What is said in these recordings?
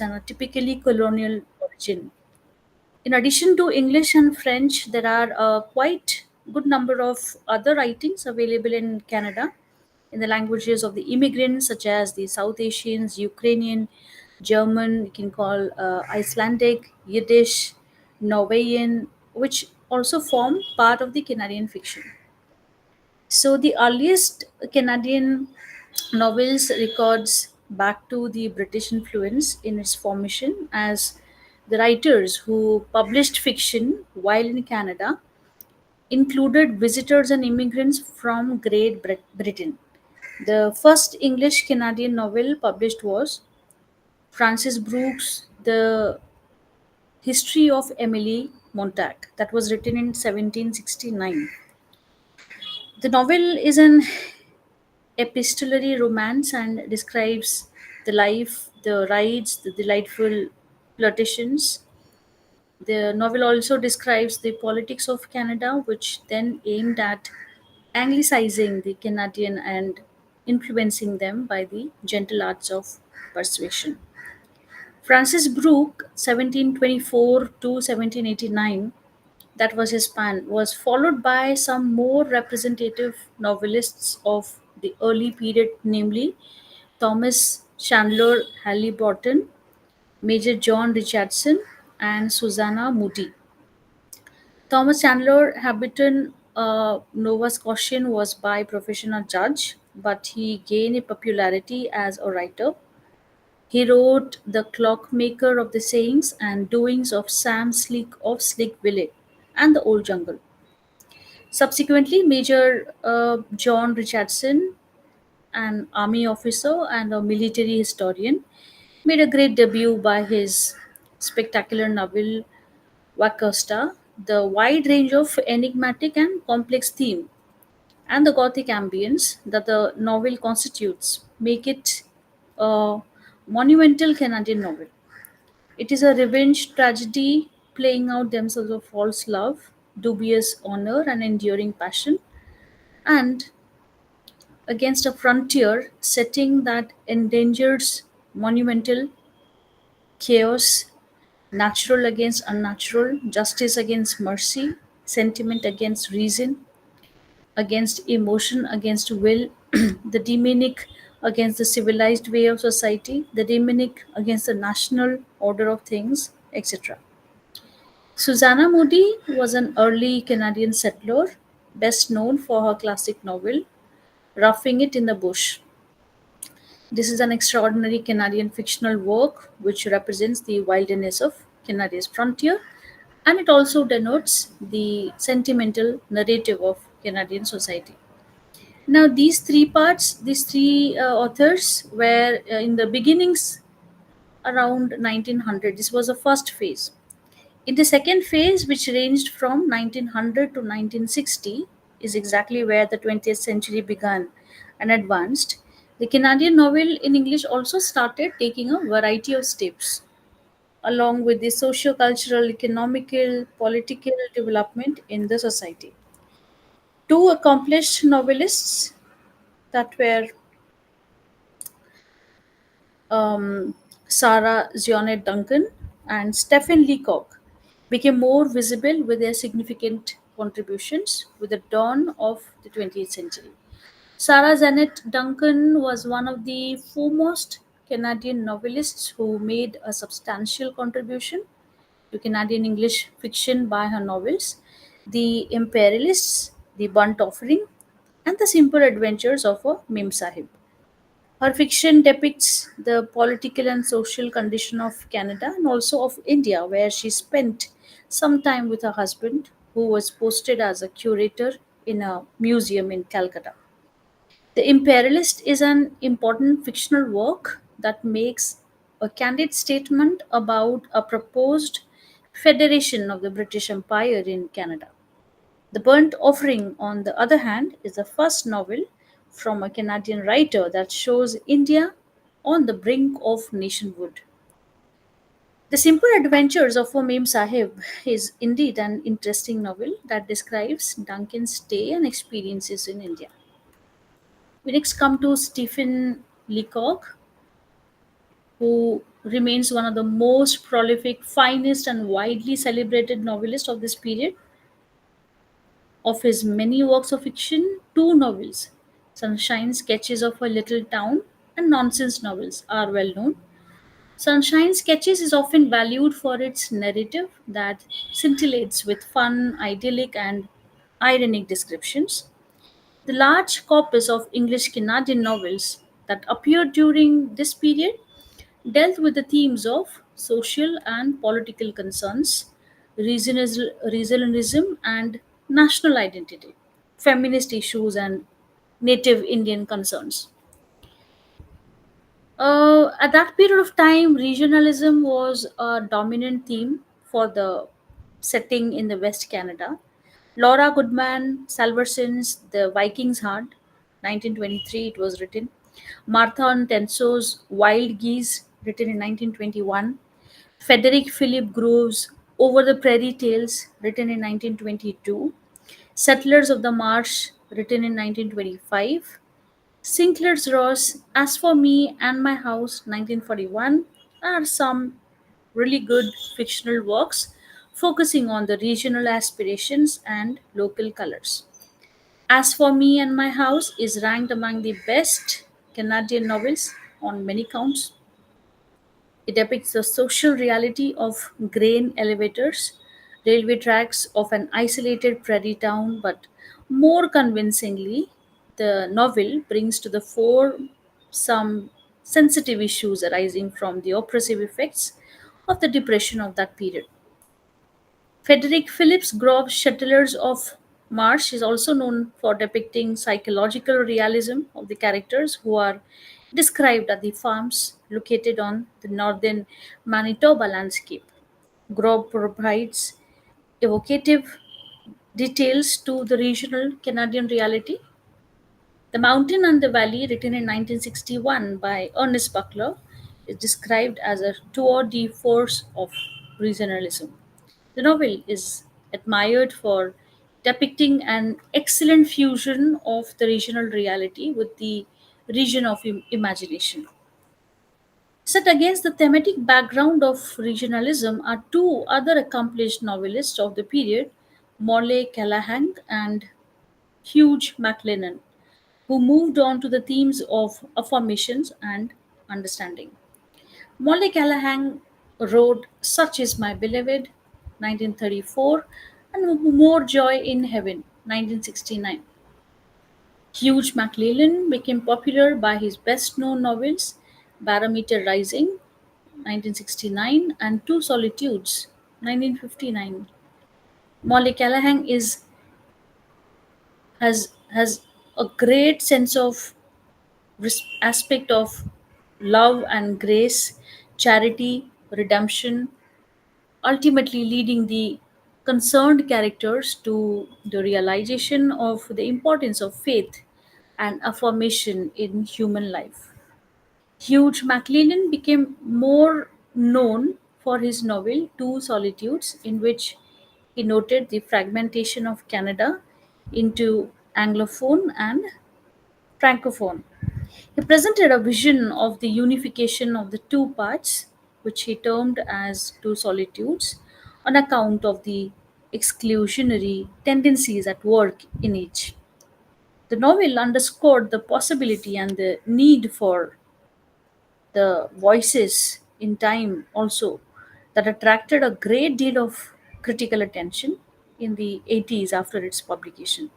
and a typically colonial origin. In addition to English and French, there are a quite good number of other writings available in Canada in the languages of the immigrants, such as the South Asians, Ukrainian, German, you can call Icelandic, Yiddish, Norwegian, which also form part of the Canadian fiction. So the earliest Canadian novels records back to the British influence in its formation as the writers who published fiction while in Canada included visitors and immigrants from Britain. The first English Canadian novel published was Francis Brooks' The History of Emily Montag, that was written in 1769. The novel is an epistolary romance and describes the life, the rides, the delightful flirtations. The novel also describes the politics of Canada, which then aimed at anglicizing the Canadian and influencing them by the gentle arts of persuasion. Francis Brooke, 1724 to 1789, that was his span, was followed by some more representative novelists of the early period, namely Thomas Chandler Halliburton, Major John Richardson, and Susanna Moody. Thomas Chandler Halliburton, a Nova Scotian, was by profession a judge, but he gained popularity as a writer. He wrote The Clockmaker of the Sayings and Doings of Sam Slick of Slickville and The Old Jungle. Subsequently, Major John Richardson, an army officer and a military historian, made a great debut by his spectacular novel Vacosta. The wide range of enigmatic and complex theme and the Gothic ambience that the novel constitutes make it a monumental Canadian novel. It is a revenge tragedy playing out themselves of false love, dubious honor, and enduring passion, and against a frontier setting that endangers monumental chaos, natural against unnatural, justice against mercy, sentiment against reason, against emotion, against will, the demonic against the civilized way of society, the demonic against the national order of things, etc. Susanna Moody was an early Canadian settler, best known for her classic novel, Roughing It in the Bush. This is an extraordinary Canadian fictional work which represents the wilderness of Canada's frontier, and it also denotes the sentimental narrative of Canadian society. Now, these three parts, these three authors were in the beginnings around 1900. This was the first phase. In the second phase, which ranged from 1900 to 1960, is exactly where the 20th century began and advanced. The Canadian novel in English also started taking a variety of steps along with the socio-cultural, economical, political development in the society. Two accomplished novelists that were Sarah Zionnet Duncan and Stephen Leacock became more visible with their significant contributions with the dawn of the 20th century. Sarah Janet Duncan was one of the foremost Canadian novelists who made a substantial contribution to Canadian English fiction by her novels, The Imperialists, The Burnt Offering, and The Simple Adventures of a Mem Sahib. Her fiction depicts the political and social condition of Canada and also of India, where she spent some time with her husband, who was posted as a curator in a museum in Calcutta. The Imperialist is an important fictional work that makes a candid statement about a proposed federation of the British Empire in Canada. The Burnt Offering, on the other hand, is the first novel from a Canadian writer that shows India on the brink of nationhood. The Simple Adventures of a Mem Sahib is indeed an interesting novel that describes Duncan's stay and experiences in India. We next come to Stephen Leacock, who remains one of the most prolific, finest, and widely celebrated novelists of this period. Of his many works of fiction, two novels, Sunshine Sketches of a Little Town and Nonsense novels, are well known. Sunshine Sketches is often valued for its narrative that scintillates with fun, idyllic, and ironic descriptions. The large corpus of English Canadian novels that appeared during this period dealt with the themes of social and political concerns, regionalism and national identity, feminist issues, and native Indian concerns. At that period of time, regionalism was a dominant theme for the setting in the West Canada. Laura Goodman Salverson's The Viking's Heart, 1923, it was written. Martha Tenso's Wild Geese, written in 1921. Frederick Philip Grove's Over the Prairie Tales, written in 1922. Settlers of the Marsh, written in 1925. Sinclair's Ross, As for Me and My House, 1941, are some really good fictional works focusing on the regional aspirations and local colors. As for Me and My House is ranked among the best Canadian novels on many counts. It depicts the social reality of grain elevators, railway tracks of an isolated prairie town, but more convincingly, the novel brings to the fore some sensitive issues arising from the oppressive effects of the depression of that period. Frederick Phillips Grove's Settlers of Marsh is also known for depicting psychological realism of the characters who are described at the farms located on the northern Manitoba landscape. Grove provides evocative details to the regional Canadian reality. The Mountain and the Valley, written in 1961 by Ernest Buckler, is described as a tour de force of regionalism. The novel is admired for depicting an excellent fusion of the regional reality with the region of imagination. Set against the thematic background of regionalism are two other accomplished novelists of the period, Morley Callahan and Hugh MacLennan, who moved on to the themes of affirmations and understanding. Molly Callahan wrote Such Is My Beloved, 1934, and More Joy in Heaven, 1969. Hugh MacLellan became popular by his best known novels, Barometer Rising, 1969, and Two Solitudes, 1959. Molly Callahan has a great sense of aspect of love and grace, charity, redemption, ultimately leading the concerned characters to the realization of the importance of faith and affirmation in human life. Hugh MacLellan became more known for his novel Two Solitudes, in which he noted the fragmentation of Canada into Anglophone and Francophone. He presented a vision of the unification of the two parts, which he termed as two solitudes, on account of the exclusionary tendencies at work in each. The novel underscored the possibility and the need for the voices in time also that attracted a great deal of critical attention in the 80s after its publication.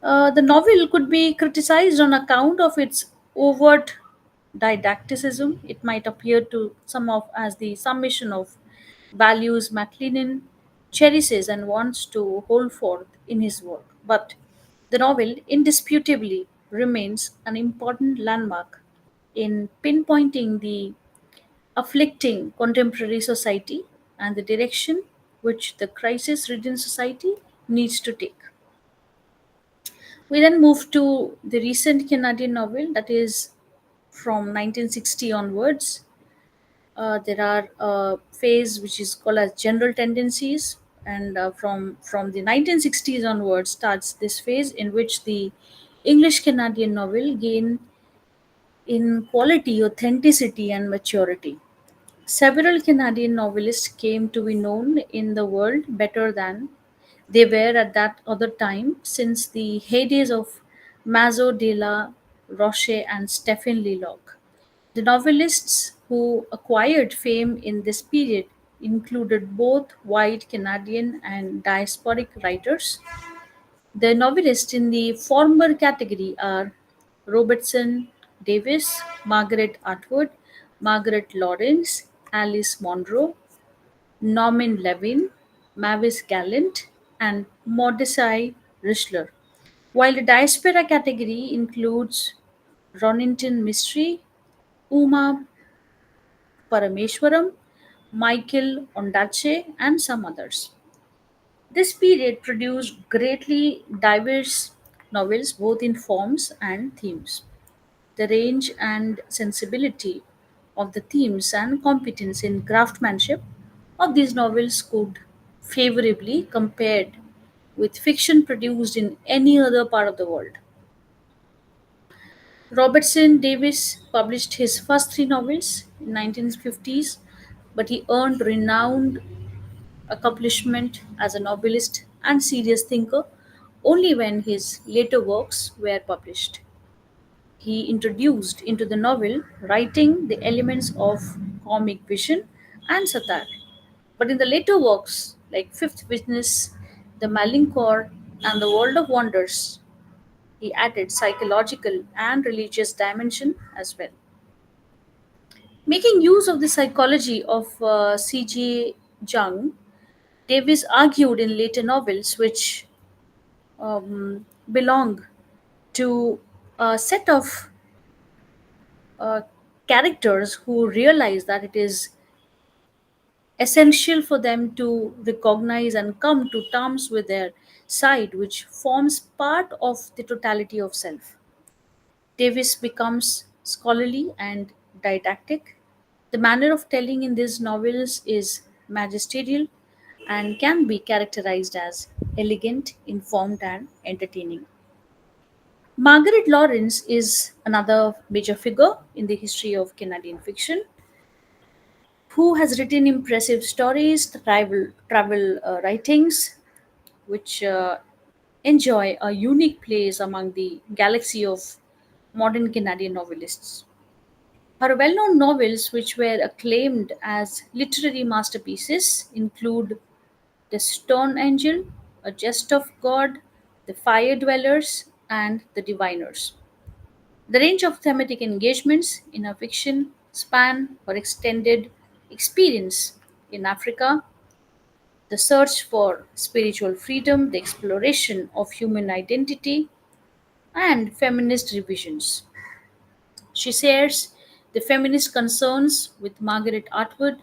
The novel could be criticized on account of its overt didacticism. It might appear to some of as the summation of values MacLennan cherishes and wants to hold forth in his work. But the novel indisputably remains an important landmark in pinpointing the afflicting contemporary society and the direction which the crisis ridden society needs to take. We then move to the recent Canadian novel that is from 1960 onwards. There are a phase which is called as general tendencies, and from the 1960s onwards starts this phase in which the English Canadian novel gain in quality, authenticity, and maturity. Several Canadian novelists came to be known in the world better than they were at that other time, since the heydays of Mazo de la Roche and Stephen Leloc. The novelists who acquired fame in this period included both white Canadian and diasporic writers. The novelists in the former category are Robertson Davis, Margaret Atwood, Margaret Lawrence, Alice Munro, Norman Levin, Mavis Gallant, and Mordecai Richler. While the diaspora category includes Roninton Mystery, Uma Parameswaram, Michael Ondaatje, and some others. This period produced greatly diverse novels both in forms and themes. The range and sensibility of the themes and competence in craftsmanship of these novels could favorably compared with fiction produced in any other part of the world. Robertson Davis published his first three novels in 1950s, but he earned renowned accomplishment as a novelist and serious thinker only when his later works were published. He introduced into the novel writing the elements of comic vision and satire. But in the later works, like Fifth Witness, The Malincour, and The World of Wonders, he added psychological and religious dimension as well. Making use of the psychology of C.J. Jung, Davis argued in later novels, which belong to a set of uh, characters who realize that it is essential for them to recognize and come to terms with their side, which forms part of the totality of self. Davis becomes scholarly and didactic. The manner of telling in these novels is magisterial and can be characterized as elegant, informed, and entertaining. Margaret Lawrence is another major figure in the history of Canadian fiction who has written impressive stories, travel writings, which enjoy a unique place among the galaxy of modern Canadian novelists. Her well known novels, which were acclaimed as literary masterpieces, include The Stone Angel, A Jest of God, The Fire Dwellers, and The Diviners. The range of thematic engagements in her fiction span her extended experience in Africa, the search for spiritual freedom, the exploration of human identity, and feminist revisions. She shares the feminist concerns with Margaret Atwood,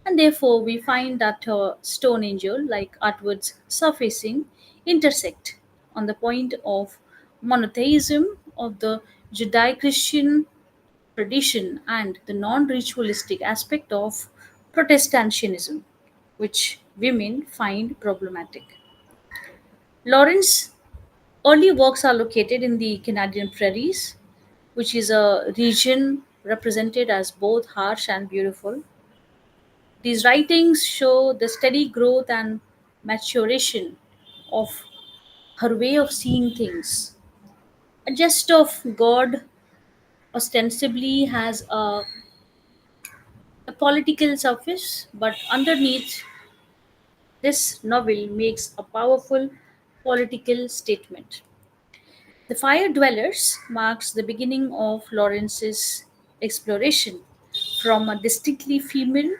and therefore we find that her Stone Angel, like Atwood's Surfacing, intersect on the point of monotheism of the Judeo Christian tradition and the non ritualistic aspect of Protestantism, which women find problematic. Lawrence's early works are located in the Canadian prairies, which is a region represented as both harsh and beautiful. These writings show the steady growth and maturation of her way of seeing things. A jest of God ostensibly has a political surface, but underneath this novel makes a powerful political statement. The Fire Dwellers marks the beginning of Lawrence's exploration from a distinctly female,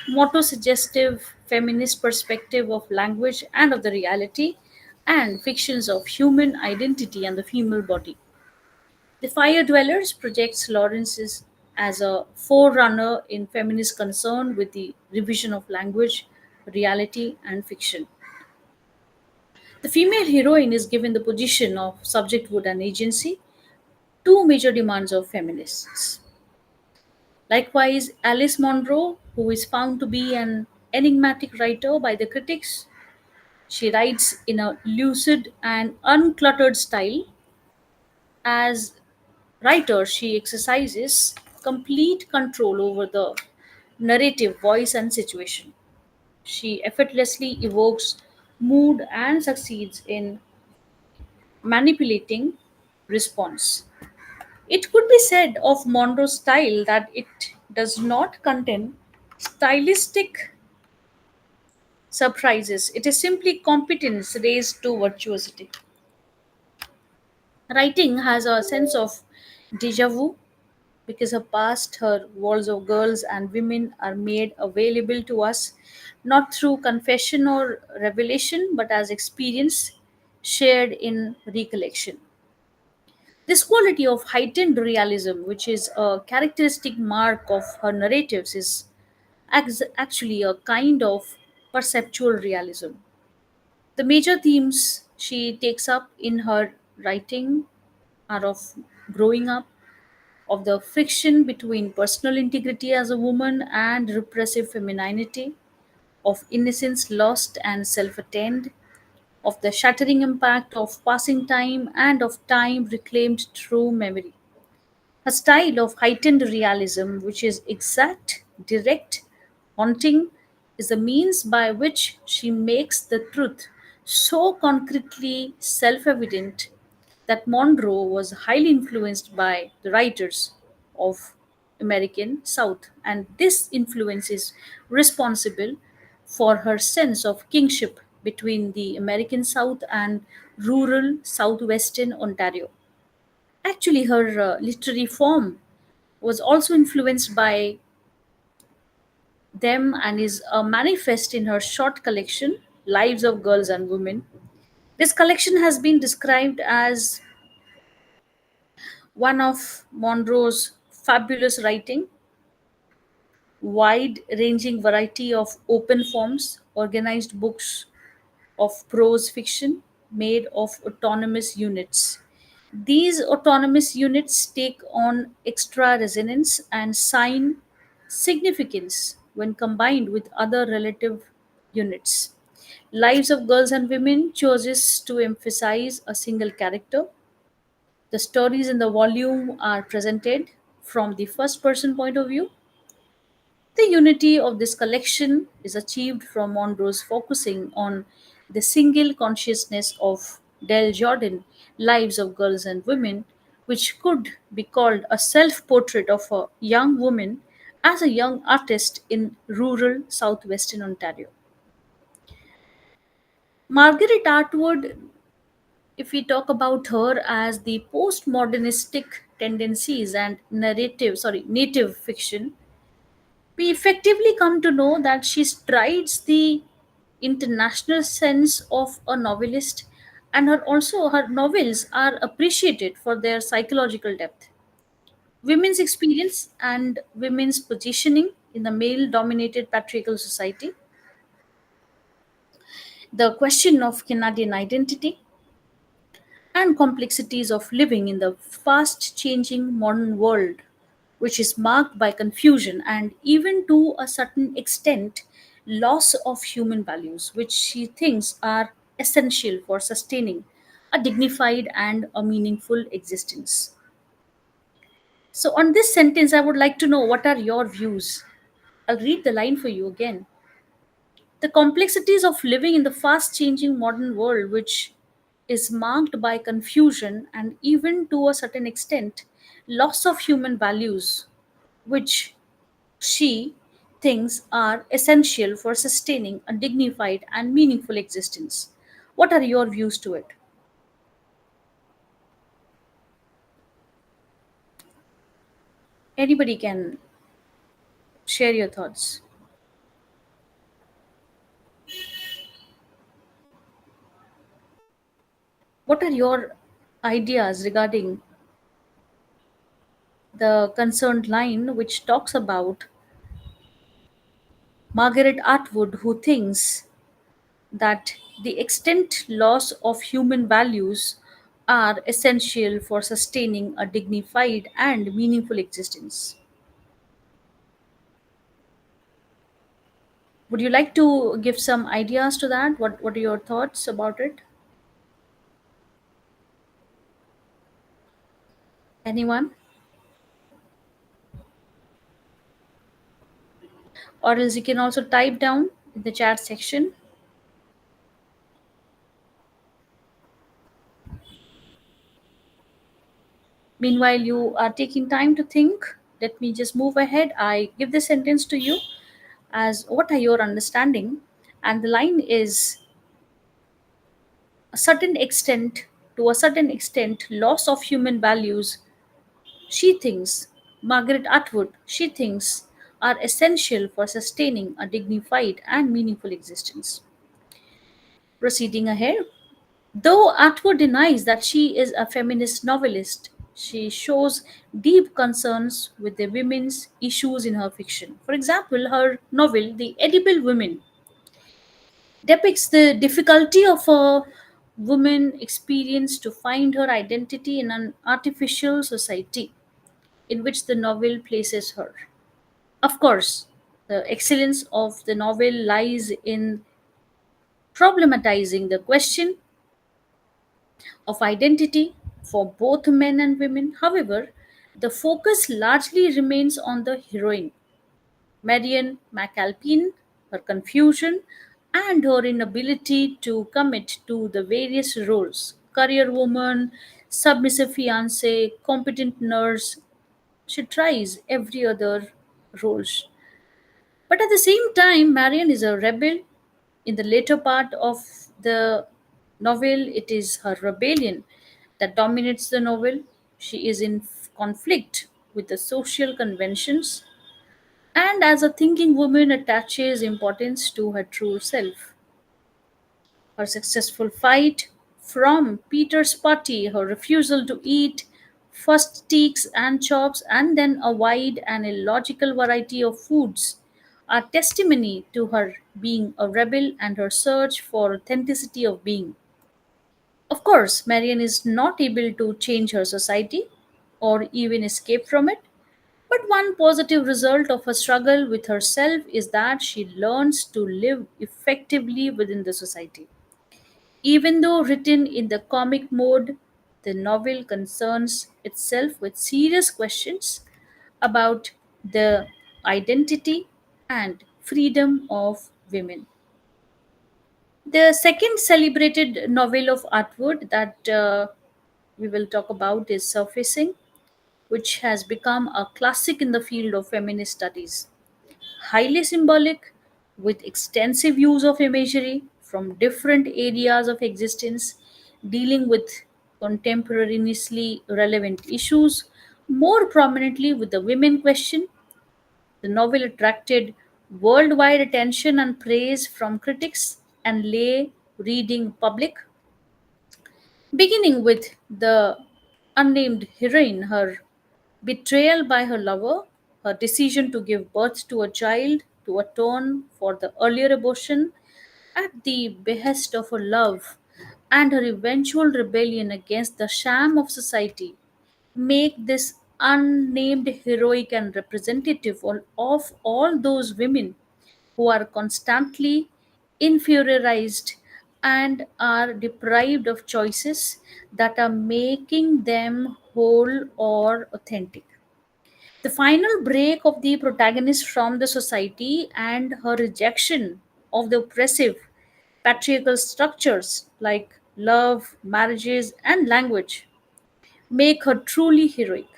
motto-suggestive feminist perspective of language and of the reality and fictions of human identity and the female body. The Fire Dwellers projects Lawrence as a forerunner in feminist concern with the revision of language, reality, and fiction. The female heroine is given the position of subjecthood and agency, two major demands of feminists. Likewise, Alice Munro, who is found to be an enigmatic writer by the critics, she writes in a lucid and uncluttered style, as writer, she exercises complete control over the narrative, voice, and situation. She effortlessly evokes mood and succeeds in manipulating response. It could be said of Monroe's style that it does not contain stylistic surprises. It is simply competence raised to virtuosity. Writing has a sense of deja vu because her past, her worlds of girls and women are made available to us not through confession or revelation but as experience shared in recollection. This quality of heightened realism, which is a characteristic mark of her narratives, is actually a kind of perceptual realism. The major themes she takes up in her writing are of growing up, of the friction between personal integrity as a woman and repressive femininity, of innocence lost and self attained, of the shattering impact of passing time and of time reclaimed through memory. A style of heightened realism, which is exact, direct, haunting, is the means by which she makes the truth so concretely self evident that Monroe was highly influenced by the writers of American South, and this influence is responsible for her sense of kingship between the American South and rural southwestern Ontario. Actually, her literary form was also influenced by them and is a manifest in her short collection, Lives of Girls and Women. This collection has been described as one of Monroe's fabulous writing, wide ranging variety of open forms, organized books of prose fiction made of autonomous units. These autonomous units take on extra resonance and sign significance when combined with other relative units. Lives of Girls and Women chooses to emphasize a single character. The stories in the volume are presented from the first person point of view. The unity of this collection is achieved from Monroe's focusing on the single consciousness of Del Jordan, Lives of Girls and Women, which could be called a self portrait of a young woman as a young artist in rural southwestern Ontario. Margaret Atwood, if we talk about her as the postmodernistic tendencies and native fiction, we effectively come to know that she strides the international sense of a novelist, and her novels are appreciated for their psychological depth, women's experience, and women's positioning in the male dominated patriarchal society, the question of Canadian identity, and complexities of living in the fast changing modern world, which is marked by confusion and even to a certain extent loss of human values, which she thinks are essential for sustaining a dignified and a meaningful existence. So, on this sentence, I would like to know what are your views? I'll read the line for you again. The complexities of living in the fast changing modern world, which is marked by confusion and even to a certain extent loss of human values, which she thinks are essential for sustaining a dignified and meaningful existence. What are your views to it? Anybody can share your thoughts. What are your ideas regarding the concerned line which talks about Margaret Atwood, who thinks that the extent loss of human values are essential for sustaining a dignified and meaningful existence? Would you like to give some ideas to that? What are your thoughts about it? Anyone? Or else you can also type down in the chat section. Meanwhile, you are taking time to think. Let me just move ahead. I give the sentence to you as what are your understanding? And the line is a certain extent, to a certain extent, loss of human values, she thinks, Margaret Atwood, she thinks, are essential for sustaining a dignified and meaningful existence. Proceeding ahead, though Atwood denies that she is a feminist novelist, she shows deep concerns with the women's issues in her fiction. For example, her novel, The Edible Women, depicts the difficulty of a woman experience to find her identity in an artificial society in which the novel places her. Of course, the excellence of the novel lies in problematizing the question of identity for both men and women. However, the focus largely remains on the heroine, Marian McAlpine, her confusion, and her inability to commit to the various roles career woman, submissive fiance, competent nurse. She tries every other role. But at the same time, Marian is a rebel. In the later part of the novel, it is her rebellion that dominates the novel. She is in conflict with the social conventions and as a thinking woman attaches importance to her true self. Her successful fight from Peter's party, her refusal to eat first steaks and chops and then a wide and illogical variety of foods are testimony to her being a rebel and her search for authenticity of being. Of course, Marian is not able to change her society or even escape from it. But one positive result of her struggle with herself is that she learns to live effectively within the society. Even though written in the comic mode, the novel concerns itself with serious questions about the identity and freedom of women. The second celebrated novel of Atwood that we will talk about is Surfacing, which has become a classic in the field of feminist studies. Highly symbolic, with extensive use of imagery from different areas of existence, dealing with contemporaneously relevant issues, more prominently with the women question. The novel attracted worldwide attention and praise from critics and lay reading public, beginning with the unnamed heroine, her betrayal by her lover, her decision to give birth to a child to atone for the earlier abortion at the behest of her love, and her eventual rebellion against the sham of society make this unnamed heroic and representative of all those women who are constantly inferiorized and are deprived of choices that are making them whole or authentic. The final break of the protagonist from the society and her rejection of the oppressive patriarchal structures like love, marriages, and language make her truly heroic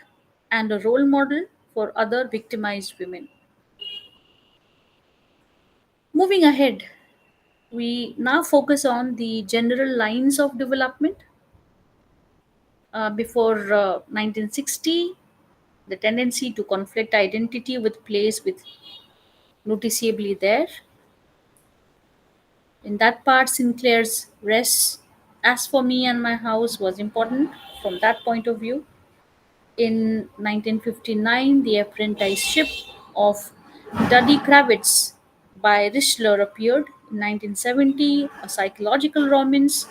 and a role model for other victimized women. Moving ahead, we now focus on the general lines of development. Before 1960, the tendency to conflict identity with place with noticeably there. In that part, Sinclair's Rest, As for Me and My House, was important from that point of view. In 1959, The Apprenticeship of Duddy Kravitz by Richler appeared. In 1970, a psychological romance,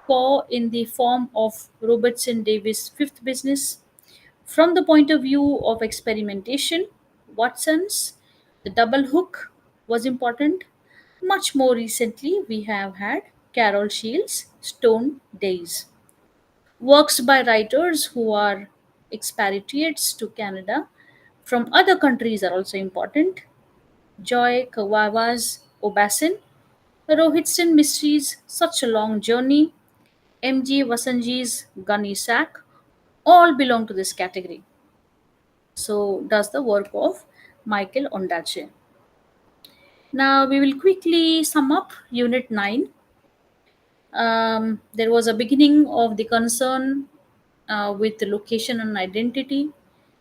Poe in the form of Robertson Davis' Fifth Business. From the point of view of experimentation, Watson's The Double Hook was important. Much more recently, we have had Carol Shields' Stone Days. Works by writers who are expatriates to Canada from other countries are also important. Joy Kawawa's Obasan, Rohitson Mysteries, Such a Long Journey, M.G. Vasanji's Gunny Sack, all belong to this category. So does the work of Michael Ondaatje. Now we will quickly sum up Unit 9. There was a beginning of the concern with the location and identity.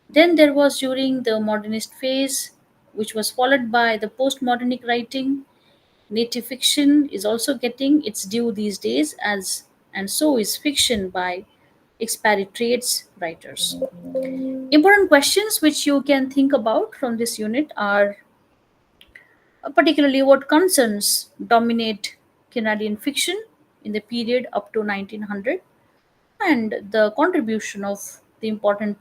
Then there was during the modernist phase, which was followed by the postmodernic writing. Native fiction is also getting its due these days, as and so is fiction by expatriates writers. Important questions which you can think about from this unit are particularly what concerns dominate Canadian fiction in the period up to 1900, and the contribution of the important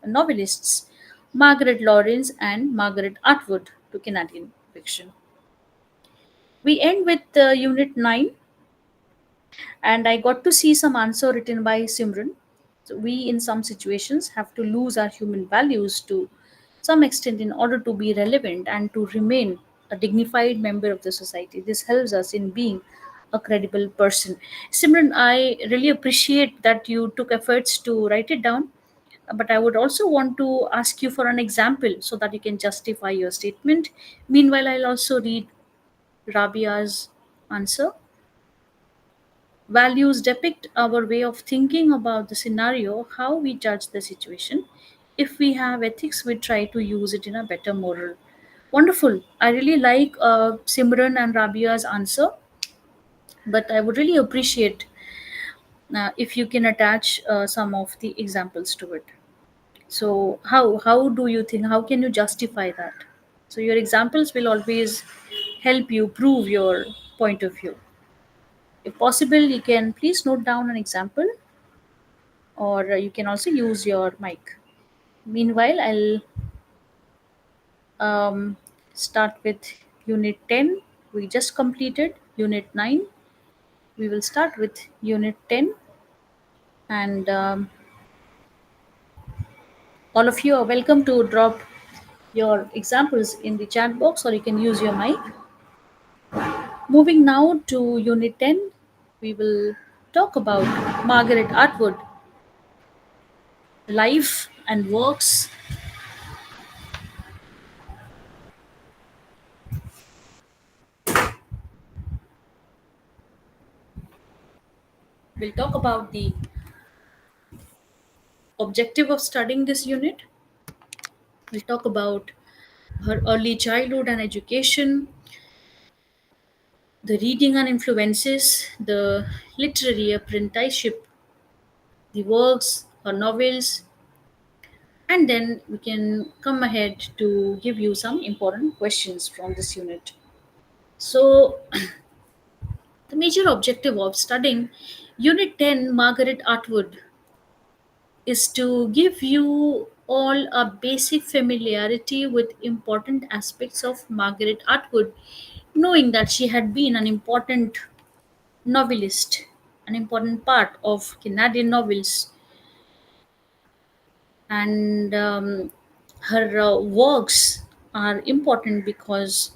novelists Margaret Laurence and Margaret Atwood to Canadian fiction. We end with Unit 9, and I got to see some answer written by Simran. So we, in some situations, have to lose our human values to some extent in order to be relevant and to remain a dignified member of the society. This helps us in being a credible person. Simran, I really appreciate that you took efforts to write it down, but I would also want to ask you for an example so that you can justify your statement. Meanwhile, I'll also read Rabia's answer. Values depict our way of thinking about the scenario, how we judge the situation. If we have ethics, we try to use it in a better moral. Wonderful. I really like Simran and Rabia's answer, but I would really appreciate if you can attach some of the examples to it. So, how do you think? How can you justify that? So, your examples will always help you prove your point of view. If possible, you can please note down an example, or you can also use your mic. Meanwhile, I'll start with Unit 10. We just completed Unit 9. We will start with Unit 10, and all of you are welcome to drop your examples in the chat box, or you can use your mic. Moving now to Unit 10, we will talk about Margaret Atwood, life and works. We'll talk about the objective of studying this unit. We'll talk about her early childhood and education, the reading and influences, the literary apprenticeship, the works, her novels, and then we can come ahead to give you some important questions from this unit. So, the major objective of studying Unit 10, Margaret Atwood, is to give you all a basic familiarity with important aspects of Margaret Atwood, knowing that she had been an important novelist, an important part of Canadian novels, and her works are important because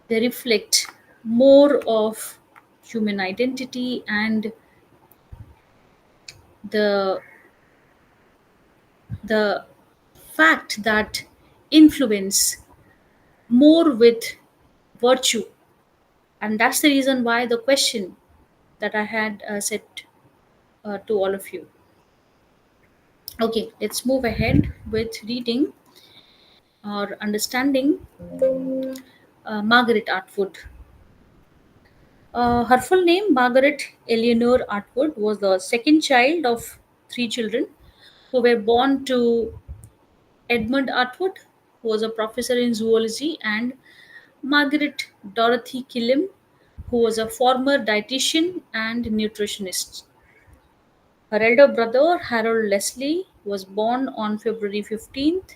they reflect more of human identity and the the fact that influence more with virtue, and that's the reason why the question that I had set to all of you. Okay, let's move ahead with reading or understanding Margaret Atwood. Her full name, Margaret Eleanor Atwood, was the second child of three children who were born to Edmund Atwood, who was a professor in zoology, and Margaret Dorothy Killam, who was a former dietitian and nutritionist. Her elder brother, Harold Leslie, was born on February 15th.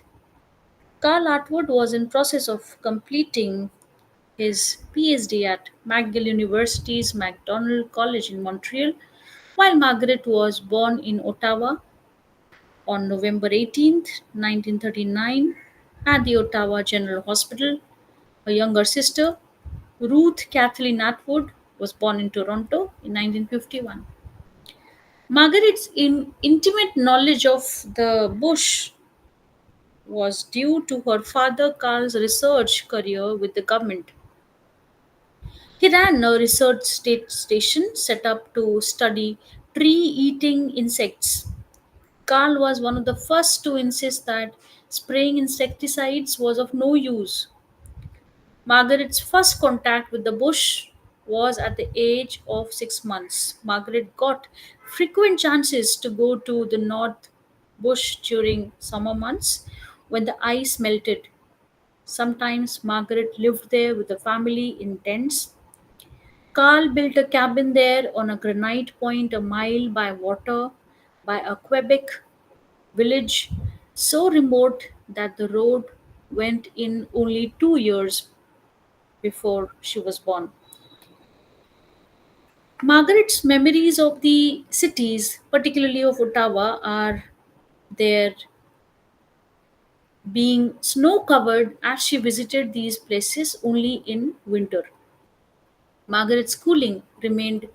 Carl Atwood was in process of completing his PhD at McGill University's Macdonald College in Montreal, while Margaret was born in Ottawa. On November 18th, 1939, at the Ottawa General Hospital, her younger sister, Ruth Kathleen Atwood, was born in Toronto in 1951. Margaret's intimate knowledge of the bush was due to her father Carl's research career with the government. He ran a research station set up to study tree eating insects. Carl was one of the first to insist that spraying insecticides was of no use. Margaret's first contact with the bush was at the age of 6 months. Margaret got frequent chances to go to the North Bush during summer months when the ice melted. Sometimes Margaret lived there with the family in tents. Carl built a cabin there on a granite point a mile by water by a Quebec village so remote that the road went in only 2 years before she was born. Margaret's memories of the cities, particularly of Ottawa, are their being snow covered as she visited these places only in winter. Margaret's schooling remained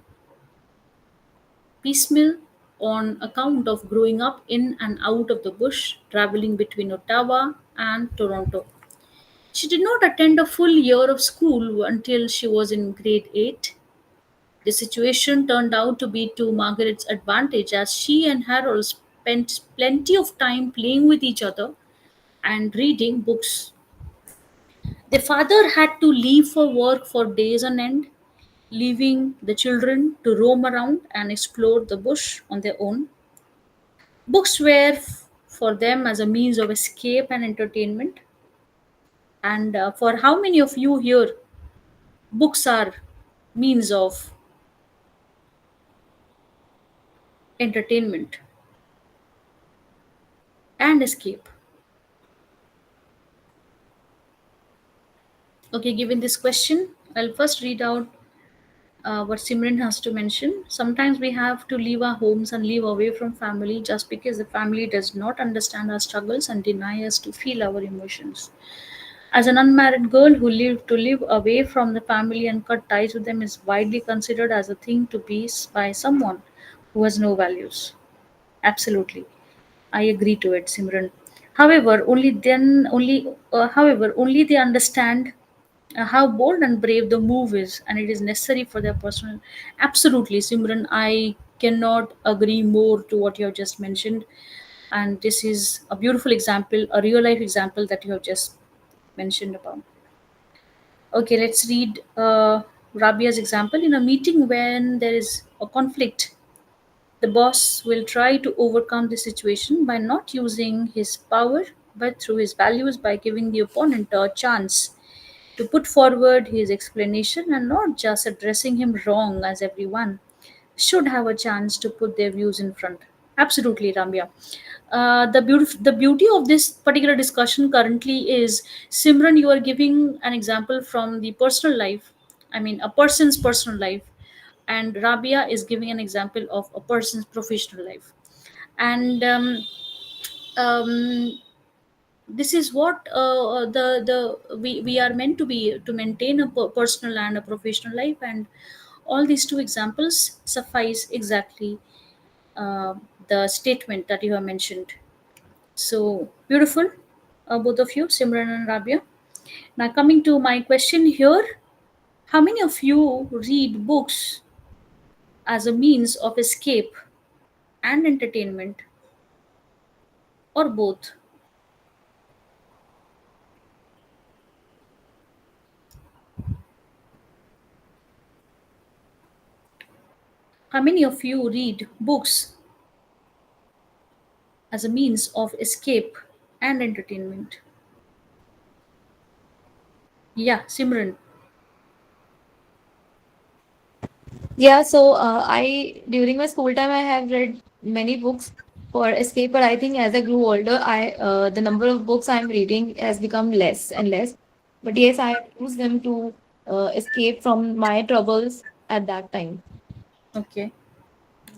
piecemeal on account of growing up in and out of the bush, traveling between Ottawa and Toronto. She did not attend a full year of school until she was in grade 8. The situation turned out to be to Margaret's advantage as she and Harold spent plenty of time playing with each other and reading books. The father had to leave for work for days on end, leaving the children to roam around and explore the bush on their own. Books were for them as a means of escape and entertainment. And for how many of you here, books are means of entertainment and escape? Okay, given this question, I'll first read out what Simran has to mention. Sometimes we have to leave our homes and live away from family just because the family does not understand our struggles and deny us to feel our emotions. As an unmarried girl who lived to live away from the family and cut ties with them is widely considered as a thing to be by someone who has no values. Absolutely. I agree to it, Simran. However, only they understand how bold and brave the move is, and it is necessary for their personal. Absolutely, Simran. I cannot agree more to what you have just mentioned, and this is a beautiful example, a real life example that you have just mentioned about. Okay, let's read Rabia's example. In a meeting when there is a conflict, the boss will try to overcome the situation by not using his power but through his values by giving the opponent a chance to put forward his explanation and not just addressing him wrong as everyone should have a chance to put their views in front. Absolutely, Ramya. The beauty of this particular discussion currently is, Simran, you are giving an example from the personal life. I mean, a person's personal life, and Rabia is giving an example of a person's professional life. And um, this is what we are meant to be, to maintain a personal and a professional life, and all these two examples suffice exactly uh, the statement that you have mentioned. So beautiful, both of you, Simran and Rabia. Now, coming to my question here, how many of you read books as a means of escape and entertainment, or both? How many of you read books as a means of escape and entertainment? Yeah, Simran. Yeah, so I during my school time I have read many books for escape, but I think as I grew older, I the number of books I'm reading has become less and less. But yes, I use them to escape from my troubles at that time. Okay.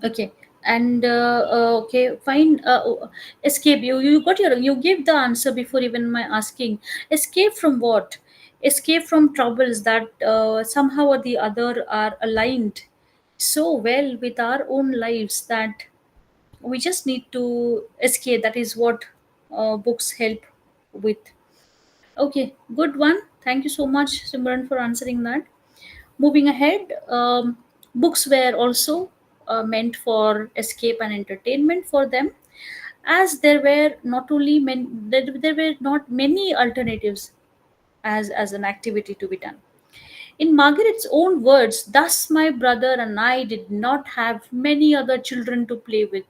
Okay. And okay, fine. Escape. You got your, you gave the answer before even my asking. Escape from what? Escape from troubles that somehow or the other are aligned so well with our own lives that we just need to escape. That is what books help with. Okay, good one. Thank you so much, Simran, for answering that. Moving ahead, books were also meant for escape and entertainment for them, as there were not only there were not many alternatives as an activity to be done. In Margaret's own words, thus my brother and I did not have many other children to play with.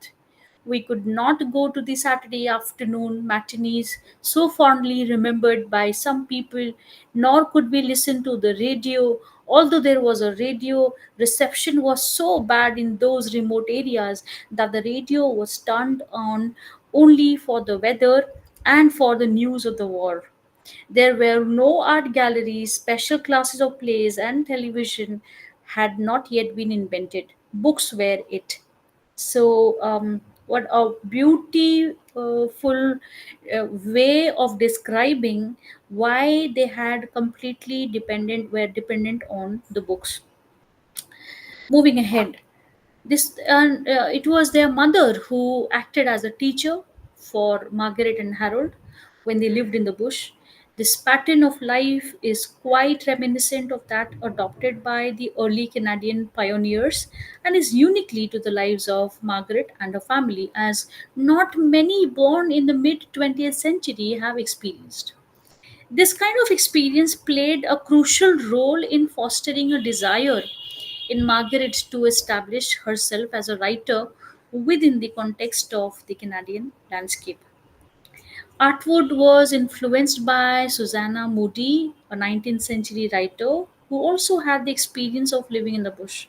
We could not go to the Saturday afternoon matinees so fondly remembered by some people, nor could we listen to the radio. Although there was a radio, reception was so bad in those remote areas that the radio was turned on only for the weather and for the news of the war. There were no art galleries, special classes of plays, and television had not yet been invented. Books were it. So, what a beautiful way of describing why they had completely dependent were dependent on the books. Moving ahead, it was their mother who acted as a teacher for Margaret and Harold when they lived in the bush. This pattern of life is quite reminiscent of that adopted by the early Canadian pioneers and is uniquely to the lives of Margaret and her family, as not many born in the mid 20th century have experienced. This kind of experience played a crucial role in fostering a desire in Margaret to establish herself as a writer within the context of the Canadian landscape. Atwood was influenced by Susanna Moody, a 19th century writer who also had the experience of living in the bush.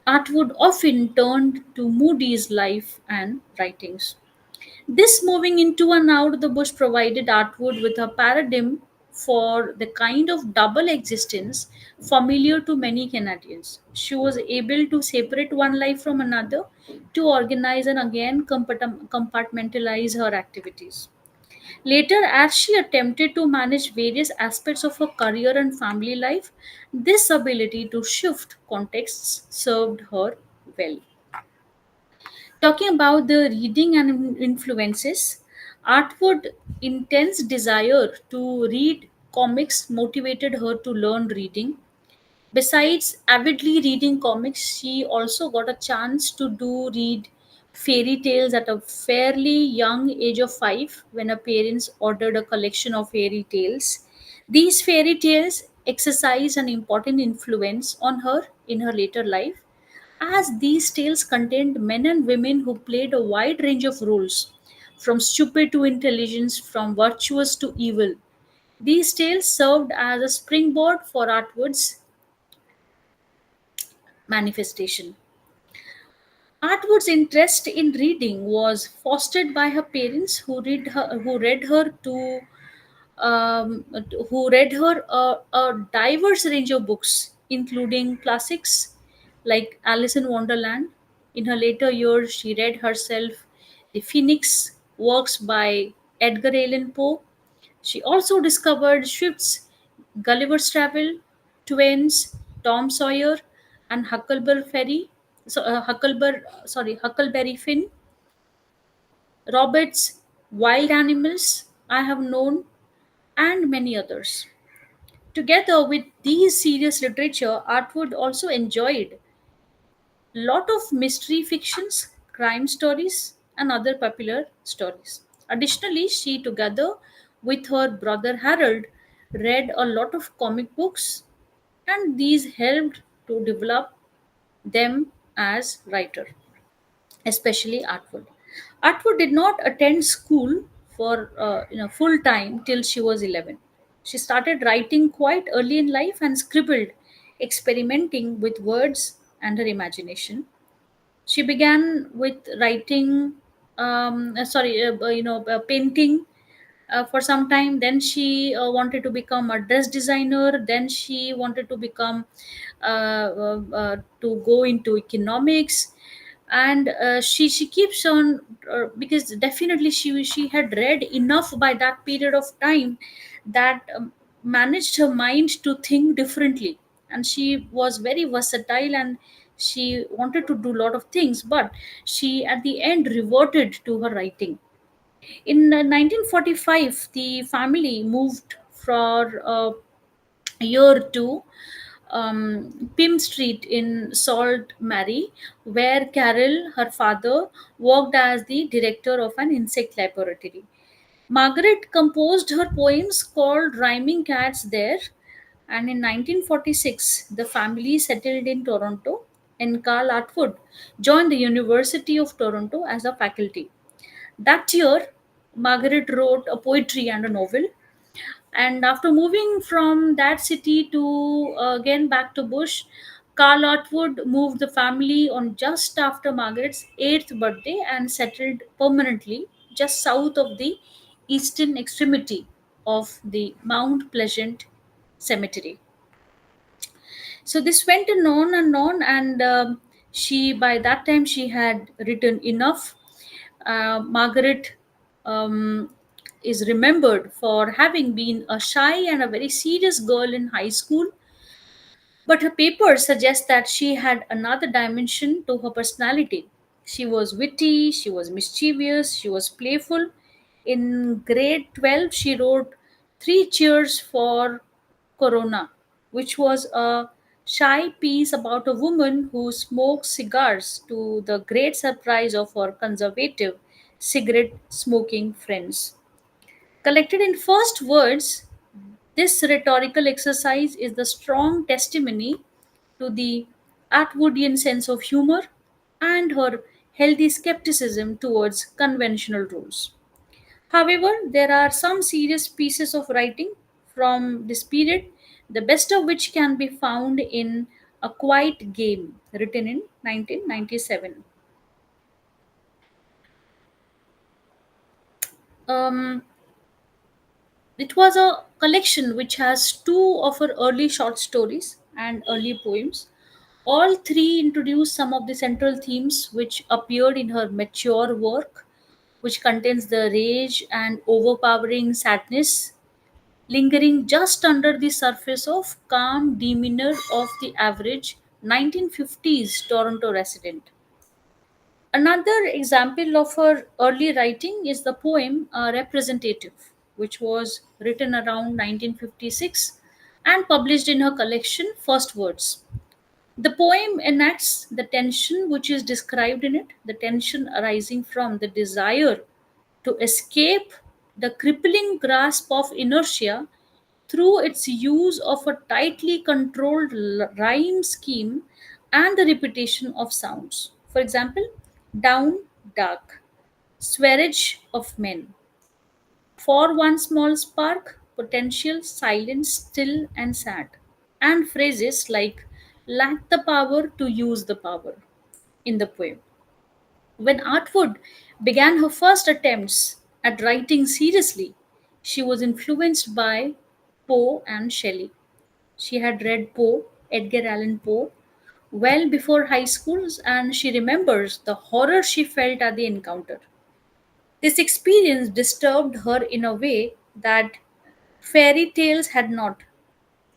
Atwood often turned to Moody's life and writings. This moving into and out of the bush provided Atwood with a paradigm for the kind of double existence familiar to many Canadians. She was able to separate one life from another, to organize and again compartmentalize her activities. Later, as she attempted to manage various aspects of her career and family life, this ability to shift contexts served her well. Talking about the reading and influences, Atwood's intense desire to read comics motivated her to learn reading. Besides avidly reading comics, she also got a chance to do read fairy tales at a fairly young age of 5 when her parents ordered a collection of fairy tales. These fairy tales exercised an important influence on her in her later life, as these tales contained men and women who played a wide range of roles, from stupid to intelligence, from virtuous to evil. These tales served as a springboard for Atwood's manifestation. Atwood's interest in reading was fostered by her parents, um, who read her a diverse range of books, including classics like Alice in Wonderland. In her later years, she read herself the Phoenix works by Edgar Allan Poe. She also discovered Swift's Gulliver's Travel, Twins, Tom Sawyer, and Huckleberry Finn, Robert's Wild Animals, I Have Known, and many others. Together with these serious literature, Atwood also enjoyed lot of mystery fictions, crime stories, and other popular stories. Additionally, she, together with her brother Harold, read a lot of comic books, and these helped to develop them as writer, especially Atwood. Atwood did not attend school for full time till she was 11. She started writing quite early in life and scribbled, experimenting with words and her imagination. She began with writing, painting for some time. Then she wanted to become a dress designer. Then she wanted to become to go into economics. and she keeps on, because definitely she had read enough by that period of time that managed her mind to think differently, and she was very versatile, and she wanted to do a lot of things, but she at the end reverted to her writing. In 1945, the family moved for a year to Pym Street in Salt Mary, where Carol, her father, worked as the director of an insect laboratory. Margaret composed her poems called Rhyming Cats there, and in 1946, the family settled in Toronto, and Carl Atwood joined the University of Toronto as a faculty. That year, Margaret wrote a poetry and a novel, and after moving from that city to again back to Bush, Carl Atwood moved the family on just after Margaret's 8th birthday and settled permanently just south of the eastern extremity of the Mount Pleasant Cemetery. So this went on, and she by that time she had written enough. Margaret um, is remembered for having been a shy and a very serious girl in high school, but her papers suggest that she had another dimension to her personality. She was witty, she was mischievous, she was playful. In grade 12, she wrote Three Cheers for Corona, which was a shy piece about a woman who smokes cigars to the great surprise of her conservative cigarette smoking friends. Collected in first words, this rhetorical exercise is the strong testimony to the Atwoodian sense of humor and her healthy skepticism towards conventional rules. However, there are some serious pieces of writing from this period, the best of which can be found in A Quiet Game, written in 1997. Um, it was a collection which has two of her early short stories and early poems. All three introduce some of the central themes which appeared in her mature work, which contains the rage and overpowering sadness lingering just under the surface of calm demeanor of the average 1950s Toronto resident. Another example of her early writing is the poem Representative, which was written around 1956 and published in her collection First Words. The poem enacts the tension which is described in it, the tension arising from the desire to escape the crippling grasp of inertia through its use of a tightly controlled rhyme scheme and the repetition of sounds. For example, down, dark, swearage of men. For one small spark, potential, silent, still, and sad. And phrases like lack the power to use the power in the poem. When Atwood began her first attempts at writing seriously, she was influenced by Poe and Shelley. She had read Poe, Edgar Allan Poe, well before high school, and she remembers the horror she felt at the encounter. This experience disturbed her in a way that fairy tales had not,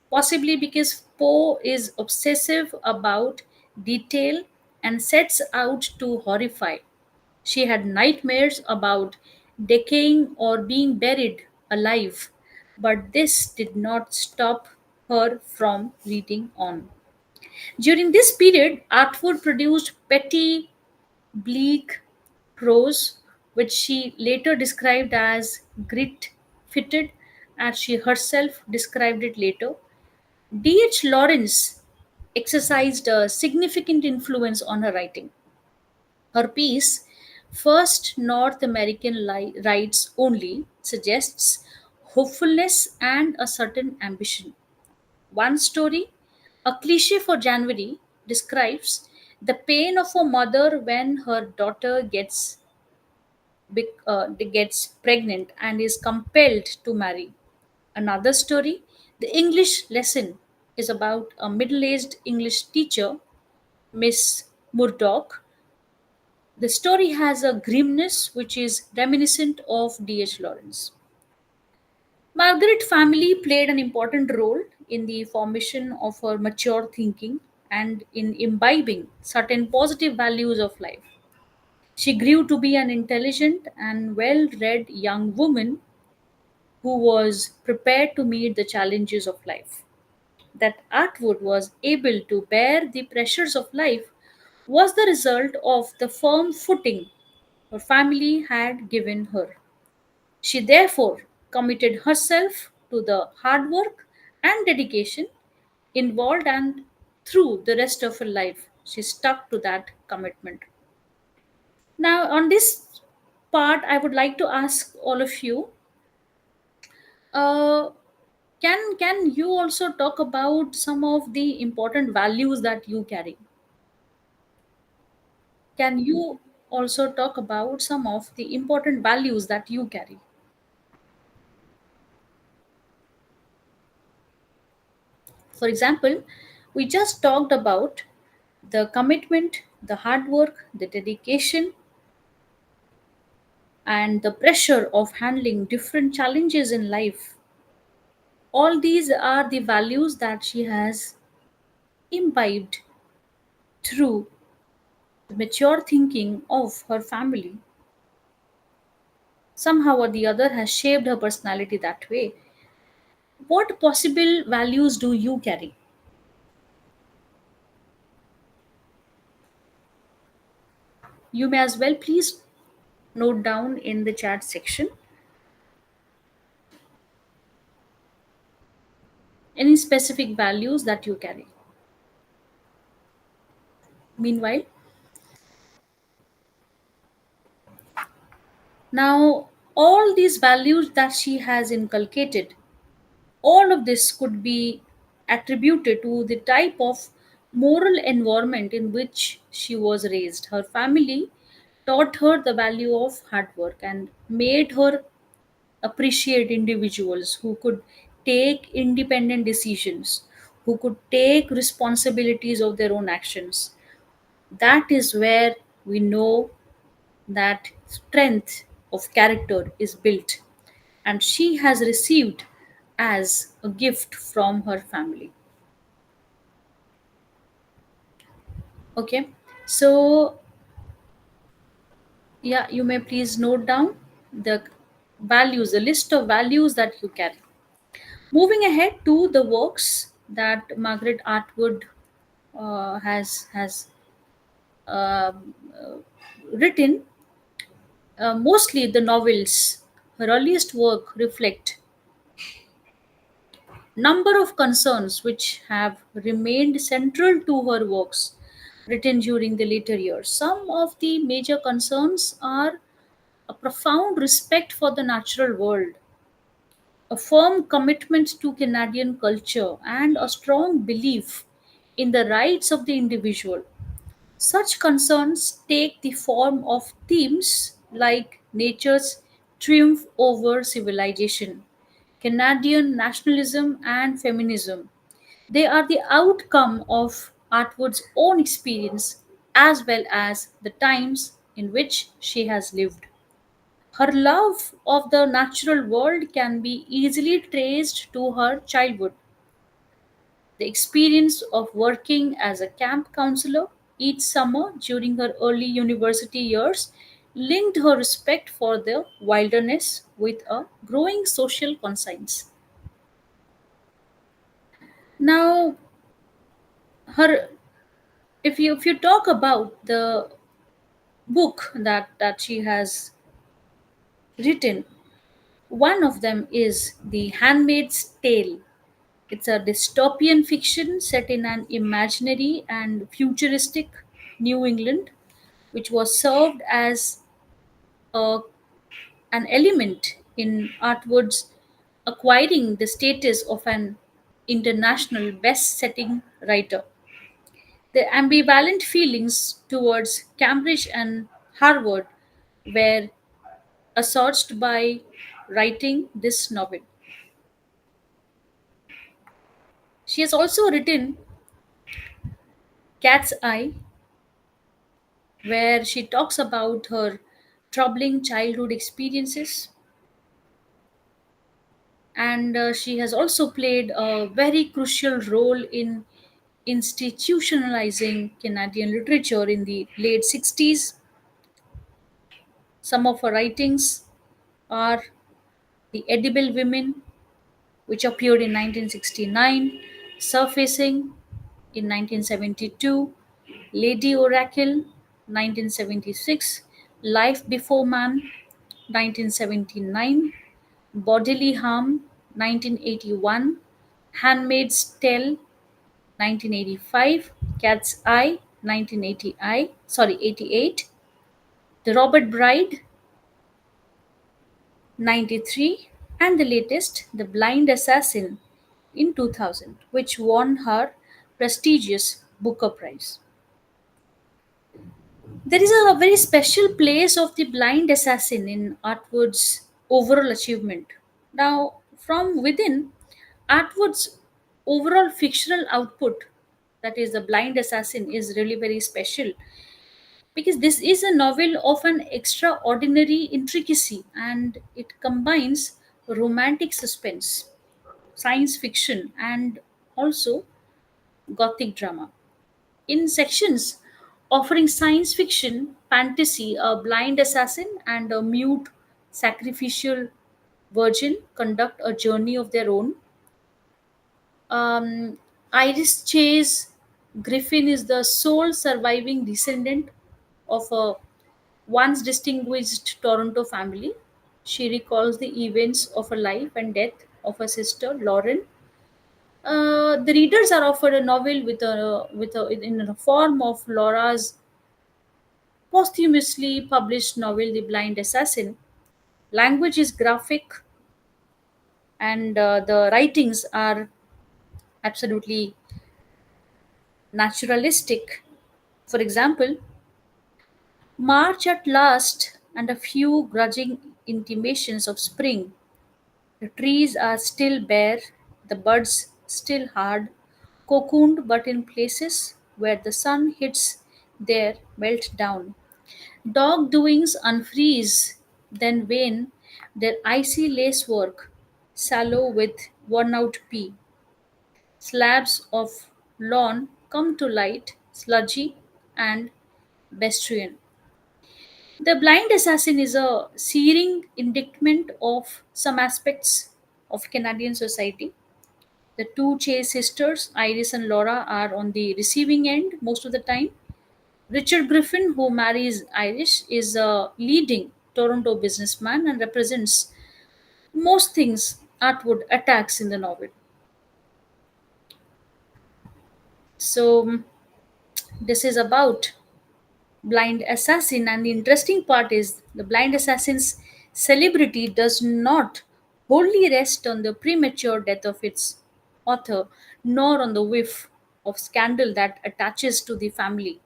possibly because Poe is obsessive about detail and sets out to horrify. She had nightmares about decaying or being buried alive, but this did not stop her from reading on. During this period, Atwood produced petty, bleak prose, which she later described as grit fitted, as she herself described it later. D.H. Lawrence exercised a significant influence on her writing. Her piece, First North American Rights Only, suggests hopefulness and a certain ambition. One story, a cliche for January, describes the pain of a mother when her daughter gets pregnant and is compelled to marry. Another story, the English lesson, is about a middle aged English teacher, Miss Murdoch, The story has a grimness which is reminiscent of D.H. Lawrence. Margaret family played an important role in the formation of her mature thinking and in imbibing certain positive values of life. She grew to be an intelligent and well read young woman who was prepared to meet the challenges of life. That Atwood was able to bear the pressures of life was the result of the firm footing her family had given her. She therefore committed herself to the hard work and dedication involved, and through the rest of her life, she stuck to that commitment. Now, on this part, I would like to ask all of you, uh, can you also talk about some of the important values that you carry? Can you also talk about some of the important values that you carry? For example, we just talked about the commitment, the hard work, the dedication, and the pressure of handling different challenges in life. All these are the values that she has imbibed through the mature thinking of her family. Somehow or the other has shaped her personality that way. What possible values do you carry? You may as well please note down in the chat section any specific values that you carry. Meanwhile, now all these values that she has inculcated, all of this could be attributed to the type of moral environment in which she was raised. Her family taught her the value of hard work and made her appreciate individuals who could take independent decisions, who could take responsibilities of their own actions. That is where we know that strength of character is built, and she has received as a gift from her family. Okay, so yeah, you may please note down the values, the list of values that you carry. Moving ahead to the works that Margaret Atwood has written, mostly the novels. Her earliest work reflect number of concerns which have remained central to her works written during the later years. Some of the major concerns are a profound respect for the natural world, a firm commitment to Canadian culture, and a strong belief in the rights of the individual. Such concerns take the form of themes like nature's triumph over civilization, Canadian nationalism, and feminism. They are the outcome of Atwood's own experience as well as the times in which she has lived. Her love of the natural world can be easily traced to her childhood. The experience of working as a camp counselor each summer during her early university years linked her respect for the wilderness with a growing social conscience. Now, her if you talk about the book that she has written, one of them is The Handmaid's Tale. It's a dystopian fiction set in an imaginary and futuristic New England, which was served as a, an element in Atwood's acquiring the status of an international best setting writer. The ambivalent feelings towards Cambridge and Harvard were assuaged by writing this novel. She has also written Cat's Eye, where she talks about her troubling childhood experiences. And she has also played a very crucial role in institutionalizing Canadian literature in the late 60s. Some of her writings are The Edible Women, which appeared in 1969, Surfacing in 1972, Lady Oracle 1976, Life Before Man 1979, Bodily Harm 1981, Handmaid's Tale 1985, Cat's Eye 88, The Robert Bride 93, and the latest, The Blind Assassin in 2000, which won her prestigious Booker Prize. There is a very special place of The Blind Assassin in Atwood's overall achievement. Now, from within, Atwood's overall fictional output, that is, The Blind Assassin, is really very special because this is a novel of an extraordinary intricacy and it combines romantic suspense, science fiction, and also gothic drama. In sections offering science fiction, fantasy, a blind assassin, and a mute sacrificial virgin conduct a journey of their own. Iris Chase Griffin is the sole surviving descendant of a once distinguished Toronto family. She recalls the events of her life and death of her sister Lauren. The readers are offered a novel in the form of Laura's posthumously published novel, The Blind Assassin. Language is graphic, and the writings are absolutely naturalistic. For example, March at last, and a few grudging intimations of spring. The trees are still bare, the buds still hard, cocooned but in places where the sun hits their melt down. Dog doings unfreeze, then wane, their icy lacework, sallow with worn out pea. Slabs of lawn come to light, sludgy and bestian. The Blind Assassin is a searing indictment of some aspects of Canadian society. The two Chase sisters, Iris and Laura, are on the receiving end most of the time. Richard Griffin, who marries Iris, is a leading Toronto businessman and represents most things Atwood attacks in the novel. So, this is about Blind Assassin, and the interesting part is the Blind Assassin's celebrity does not wholly rest on the premature death of its author, nor on the whiff of scandal that attaches to the family.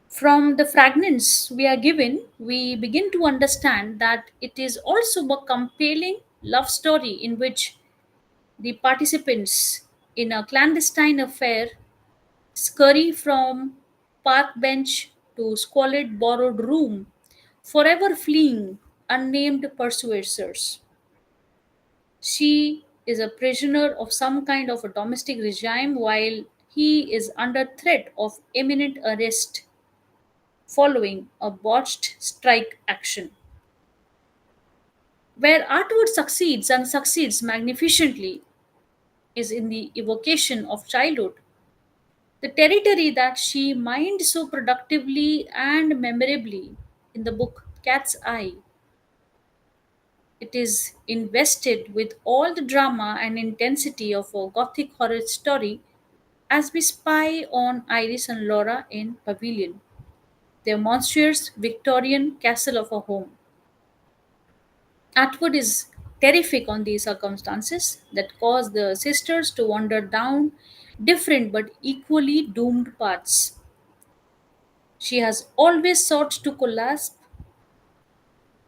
From the fragments we are given, we begin to understand that it is also a compelling love story in which the participants in a clandestine affair scurry from park bench to squalid borrowed room, forever fleeing unnamed pursuers. She is a prisoner of some kind of a domestic regime while he is under threat of imminent arrest following a botched strike action. Where Atwood succeeds and succeeds magnificently is in the evocation of childhood, the territory that she mined so productively and memorably in the book Cat's Eye. It is invested with all the drama and intensity of a gothic horror story as we spy on Iris and Laura in Pavilion, their monstrous Victorian castle of a home. Atwood is terrific on these circumstances that cause the sisters to wander down different but equally doomed paths. She has always sought to collapse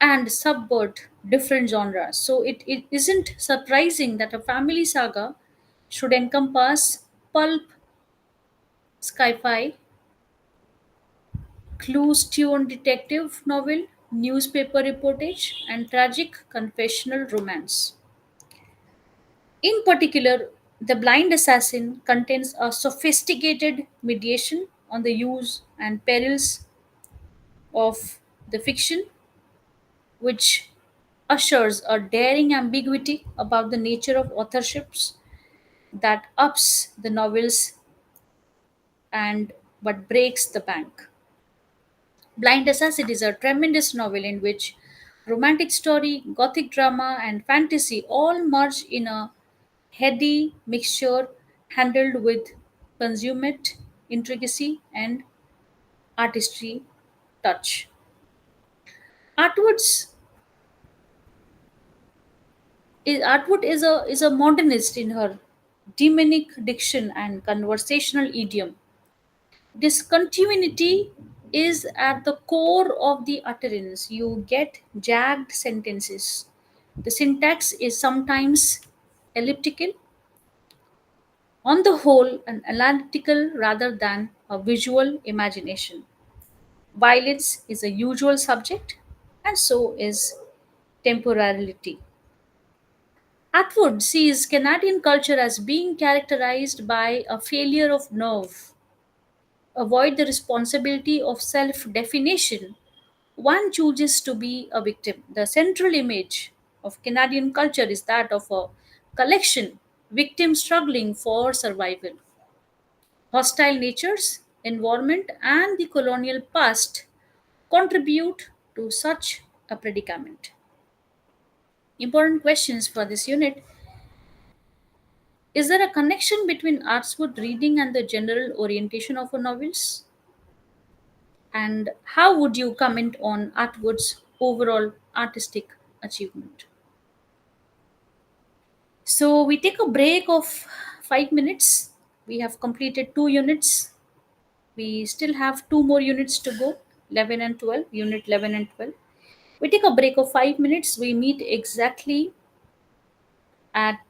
and subvert different genres. So it isn't surprising that a family saga should encompass pulp, sci fi, clues tune detective novel, newspaper reportage, and tragic confessional romance. In particular, The Blind Assassin contains a sophisticated mediation on the use and perils of the fiction, which ushers a daring ambiguity about the nature of authorships that ups the novels and but breaks the bank. Blind Assassin is a tremendous novel in which romantic story, gothic drama, and fantasy all merge in a heady mixture handled with consummate intricacy and artistry touch. Atwood's Atwood is a modernist in her demonic diction and conversational idiom. Discontinuity is at the core of the utterance. You get jagged sentences. The syntax is sometimes elliptical, on the whole, an analytical rather than a visual imagination. Violence is a usual subject, and so is temporality. Atwood sees Canadian culture as being characterized by a failure of nerve, avoid the responsibility of self definition. One chooses to be a victim. The central image of Canadian culture is that of a collection, victim struggling for survival. Hostile natures, environment, and the colonial past contribute to such a predicament. Important questions for this unit. Is there a connection between Artswood reading and the general orientation of her novels? And how would you comment on Atwood's overall artistic achievement? So we take a break of 5 minutes. We have completed 2 units. We still have two more units to go, 11 and 12, unit 11 and 12. We take a break of 5 minutes. We meet exactly at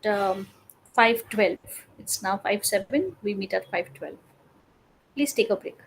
5:12. It's now 5:07. We meet at 5:12. Please take a break.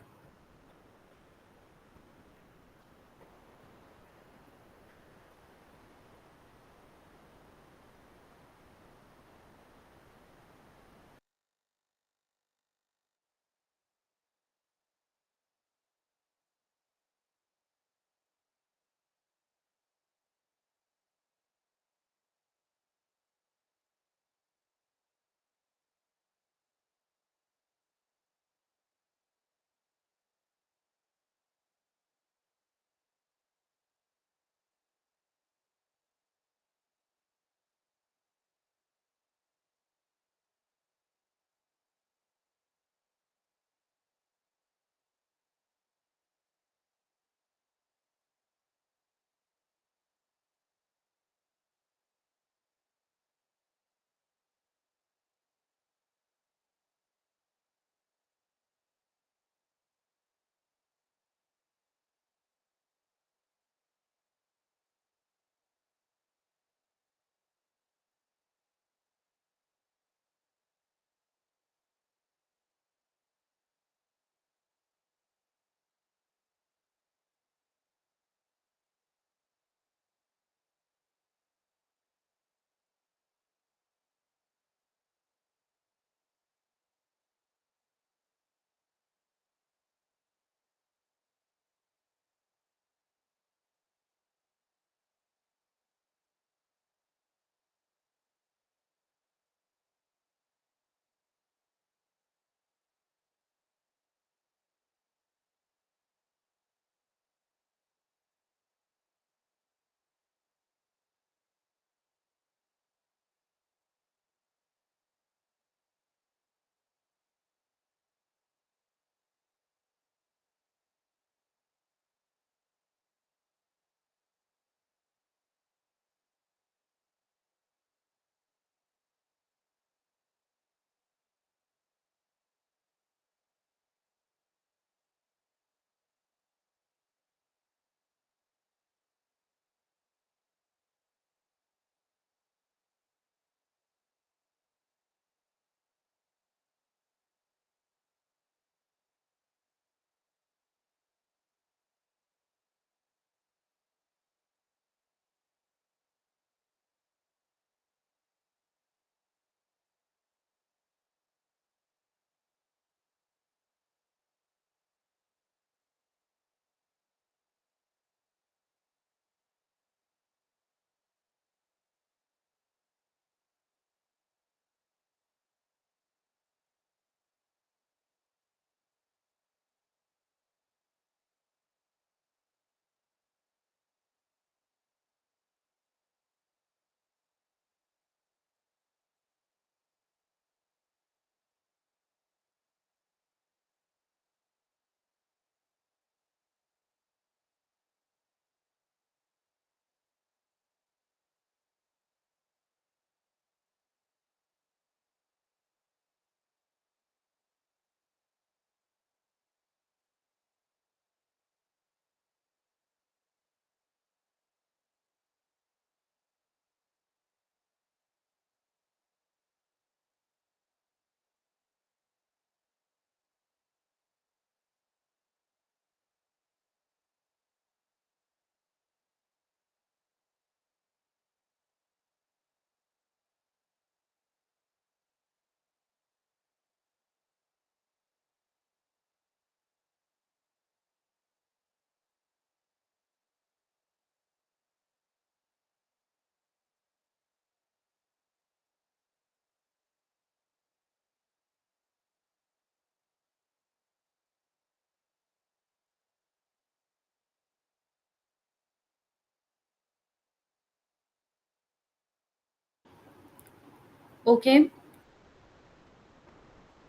Okay,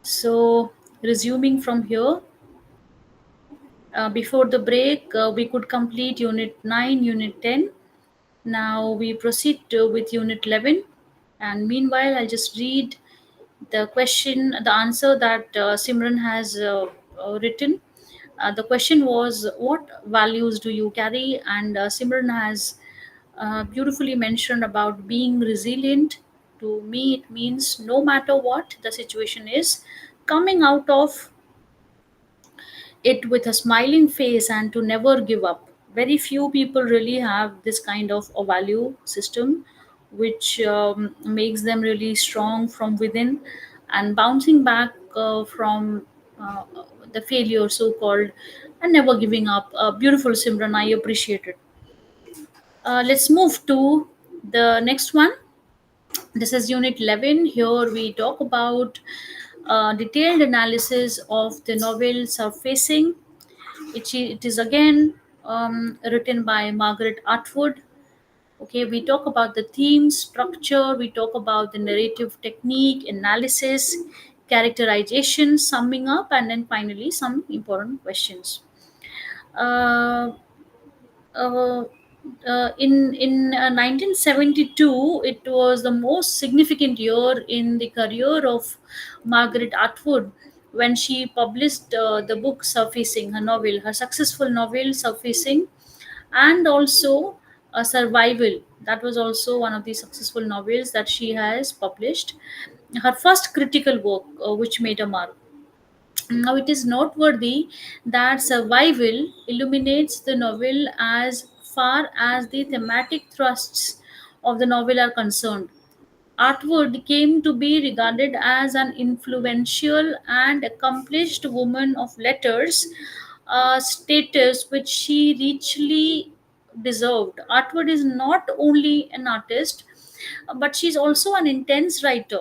so resuming from here, before the break, we could complete Unit 9, Unit 10. Now we proceed with Unit 11. And meanwhile, I'll just read the answer that Simran has written. The question was, what values do you carry? And Simran has beautifully mentioned about being resilient. To me, it means no matter what the situation is, coming out of it with a smiling face and to never give up. Very few people really have this kind of a value system, which makes them really strong from within and bouncing back from uh, the failure, so called, and never giving up. Beautiful, Simran. I appreciate it. Let's move to the next one. This is Unit 11. Here we talk about detailed analysis of the novel Surfacing. It is again written by Margaret Atwood. Okay, we talk about the theme, structure, we talk about the narrative technique, analysis, characterization, summing up, and then finally some important questions. Uh, uh, in 1972, it was the most significant year in the career of Margaret Atwood when she published the book Surfacing, her successful novel Surfacing, and also a Survival. That was also one of the successful novels that she has published. Her first critical work, which made a mark. Now, it is noteworthy that Survival illuminates the novel as far as the thematic thrusts of the novel are concerned. Atwood came to be regarded as an influential and accomplished woman of letters, a status which she richly deserved. Atwood is not only an artist, but she's also an intense writer.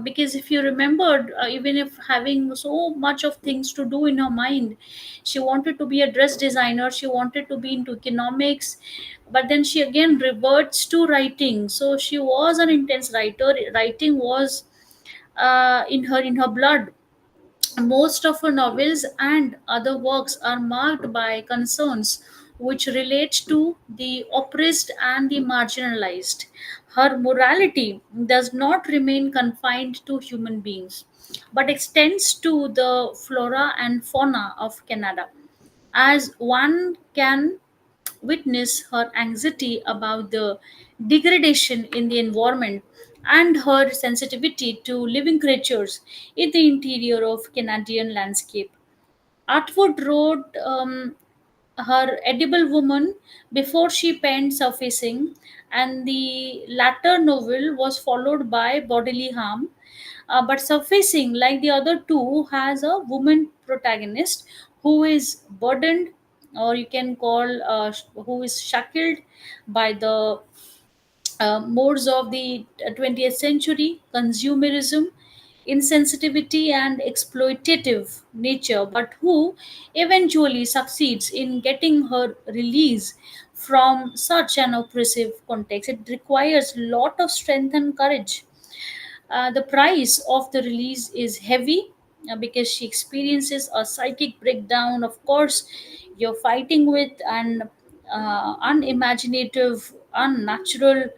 Because if you remembered, even if having so much of things to do in her mind, she wanted to be a dress designer, she wanted to be into economics, but then she again reverts to writing. So she was an intense writer. Writing was in her blood. Most of her novels and other works are marked by concerns which relate to the oppressed and the marginalized. Her morality does not remain confined to human beings, but extends to the flora and fauna of Canada. As one can witness her anxiety about the degradation in the environment and her sensitivity to living creatures in the interior of Canadian landscape. Atwood wrote her Edible Woman before she penned Surfacing, and the latter novel was followed by Bodily Harm. But Surfacing, like the other two, has a woman protagonist who is burdened, or you can call who is shackled by the modes of the 20th century, consumerism, insensitivity, and exploitative nature, but who eventually succeeds in getting her release from such an oppressive context. It requires a lot of strength and courage. The price of the release is heavy because she experiences a psychic breakdown. Of course, you're fighting with an unimaginative, unnatural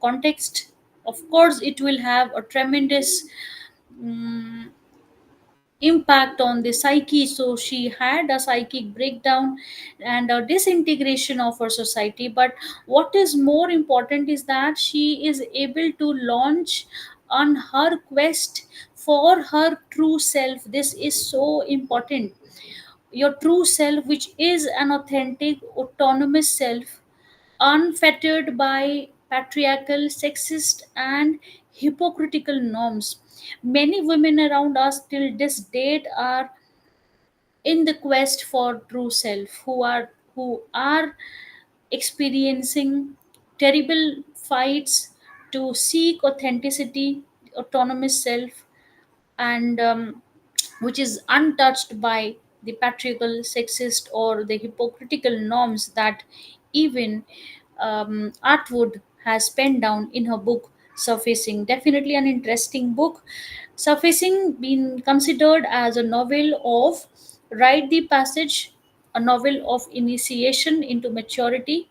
context. Of course, it will have a tremendous mm, impact on the psyche. So she had a psychic breakdown and a disintegration of her society. But what is more important is that she is able to launch on her quest for her true self. This is so important. Your true self, which is an authentic autonomous self, unfettered by patriarchal, sexist, and hypocritical norms. Many women around us till this date are in the quest for true self, who are experiencing terrible fights to seek authenticity, autonomous self, and which is untouched by the patriarchal, sexist, or the hypocritical norms that even Atwood has penned down in her book Surfacing, definitely an interesting book. Surfacing been considered as a novel of rite the passage, a novel of initiation into maturity,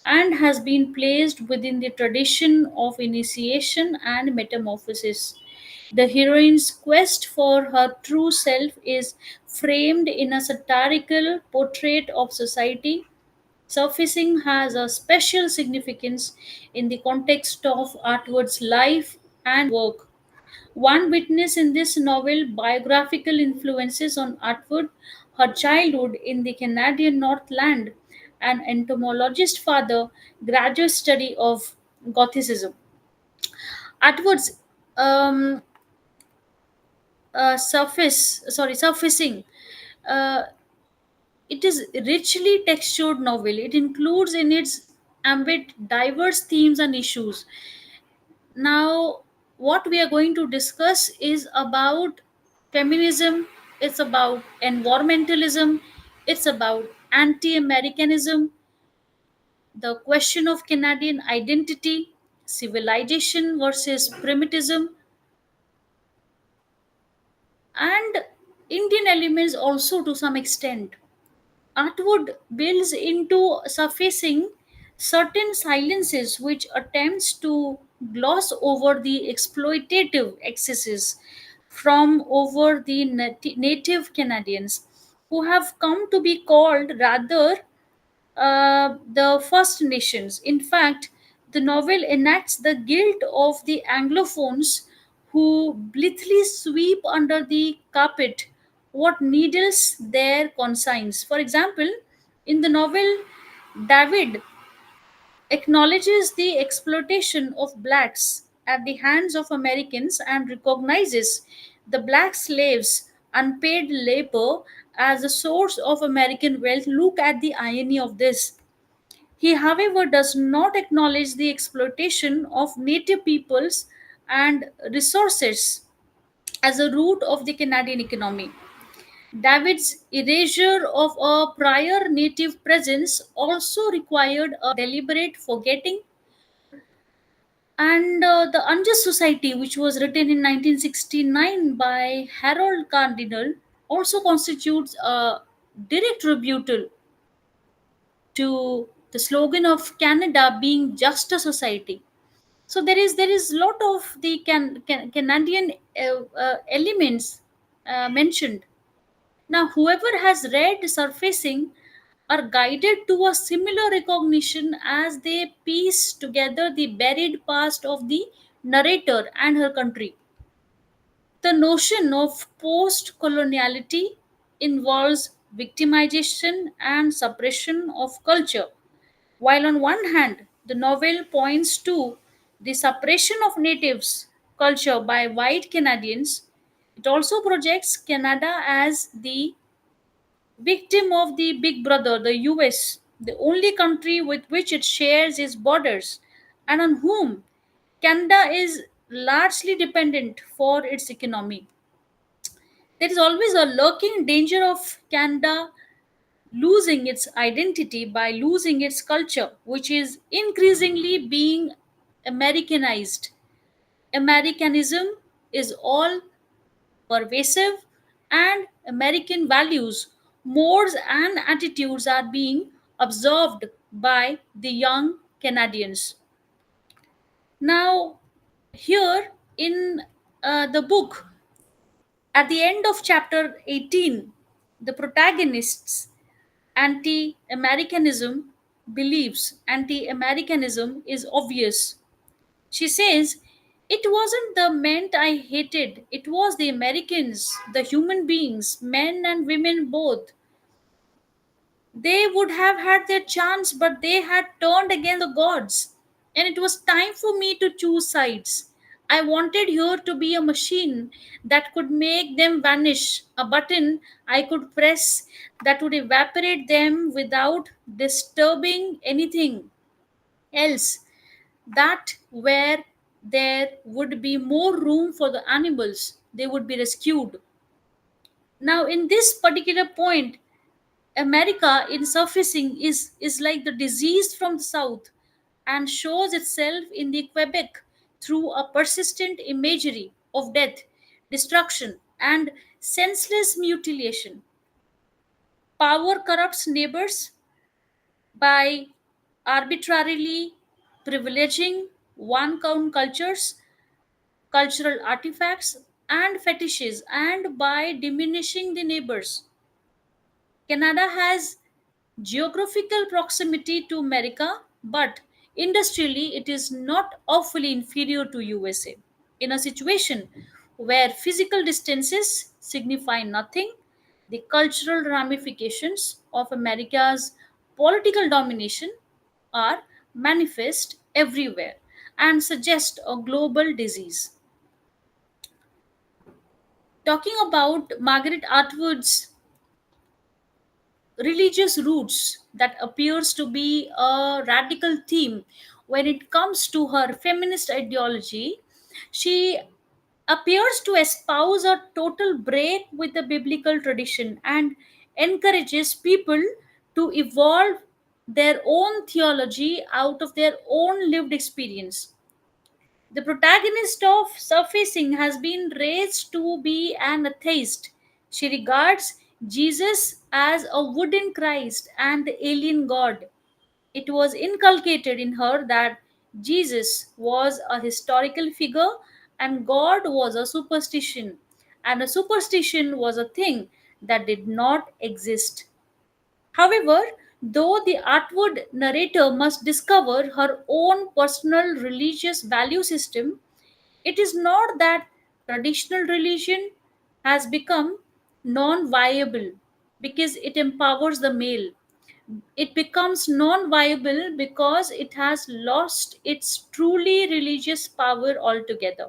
and has been placed within the tradition of initiation and metamorphosis. The heroine's quest for her true self is framed in a satirical portrait of society. Surfacing has a special significance in the context of Atwood's life and work. One witness in this novel biographical influences on Atwood, her childhood in the Canadian Northland, an entomologist father, graduate study of Gothicism. Atwood's um, surfacing. Uh, it is richly textured novel. It includes in its ambit diverse themes and issues. Now, what we are going to discuss is about feminism, it's about environmentalism, it's about anti Americanism, the question of Canadian identity, civilization versus primitivism, and Indian elements also to some extent. Atwood builds into surfacing certain silences which attempts to gloss over the exploitative excesses from over the native Canadians who have come to be called rather the First Nations. In fact, the novel enacts the guilt of the Anglophones who blithely sweep under the carpet what needles their conscience. For example, in the novel, David acknowledges the exploitation of blacks at the hands of Americans and recognizes the black slaves' unpaid labor as a source of American wealth. Look at the irony of this. He, however, does not acknowledge the exploitation of native peoples and resources as a root of the Canadian economy. David's erasure of a prior native presence also required a deliberate forgetting. And The Unjust Society, which was written in 1969 by Harold Cardinal, also constitutes a direct rebuttal to the slogan of Canada being just a society. So there is lot of the Canadian elements mentioned. Now, whoever has read Surfacing are guided to a similar recognition as they piece together the buried past of the narrator and her country. The notion of post coloniality involves victimization and suppression of culture. While on one hand, the novel points to the suppression of natives' culture by white Canadians, it also projects Canada as the victim of the big brother, the US, the only country with which it shares its borders, and on whom Canada is largely dependent for its economy. There is always a lurking danger of Canada losing its identity by losing its culture, which is increasingly being Americanized. Americanism is all pervasive, and American values, modes, and attitudes are being absorbed by the young Canadians. Now, here in the book, at the end of chapter 18, the protagonists anti Americanism is obvious. She says, "It wasn't the men I hated, it was the Americans, the human beings, men and women both. They would have had their chance, but they had turned against the gods. And it was time for me to choose sides. I wanted here to be a machine that could make them vanish, a button I could press that would evaporate them without disturbing anything else. That where there would be more room for the animals, they would be rescued." Now, in this particular point, America in surfacing is like the disease from the south and shows itself in the Quebec through a persistent imagery of death, destruction, and senseless mutilation. Power corrupts neighbors by arbitrarily privileging one count cultures, cultural artifacts, and fetishes, and by diminishing the neighbors. Canada has geographical proximity to America, but industrially it is not awfully inferior to USA. In a situation where physical distances signify nothing, the cultural ramifications of America's political domination are manifest everywhere and suggest a global disease. Talking about Margaret Atwood's religious roots, that appears to be a radical theme when it comes to her feminist ideology. She appears to espouse a total break with the biblical tradition and encourages people to evolve their own theology out of their own lived experience. The protagonist of Surfacing has been raised to be an atheist. She regards Jesus as a wooden Christ and the alien God. It was inculcated in her that Jesus was a historical figure and God was a superstition, and a superstition was a thing that did not exist. However, though the Atwood narrator must discover her own personal religious value system, it is not that traditional religion has become non viable because it empowers the male. It becomes non viable because it has lost its truly religious power altogether.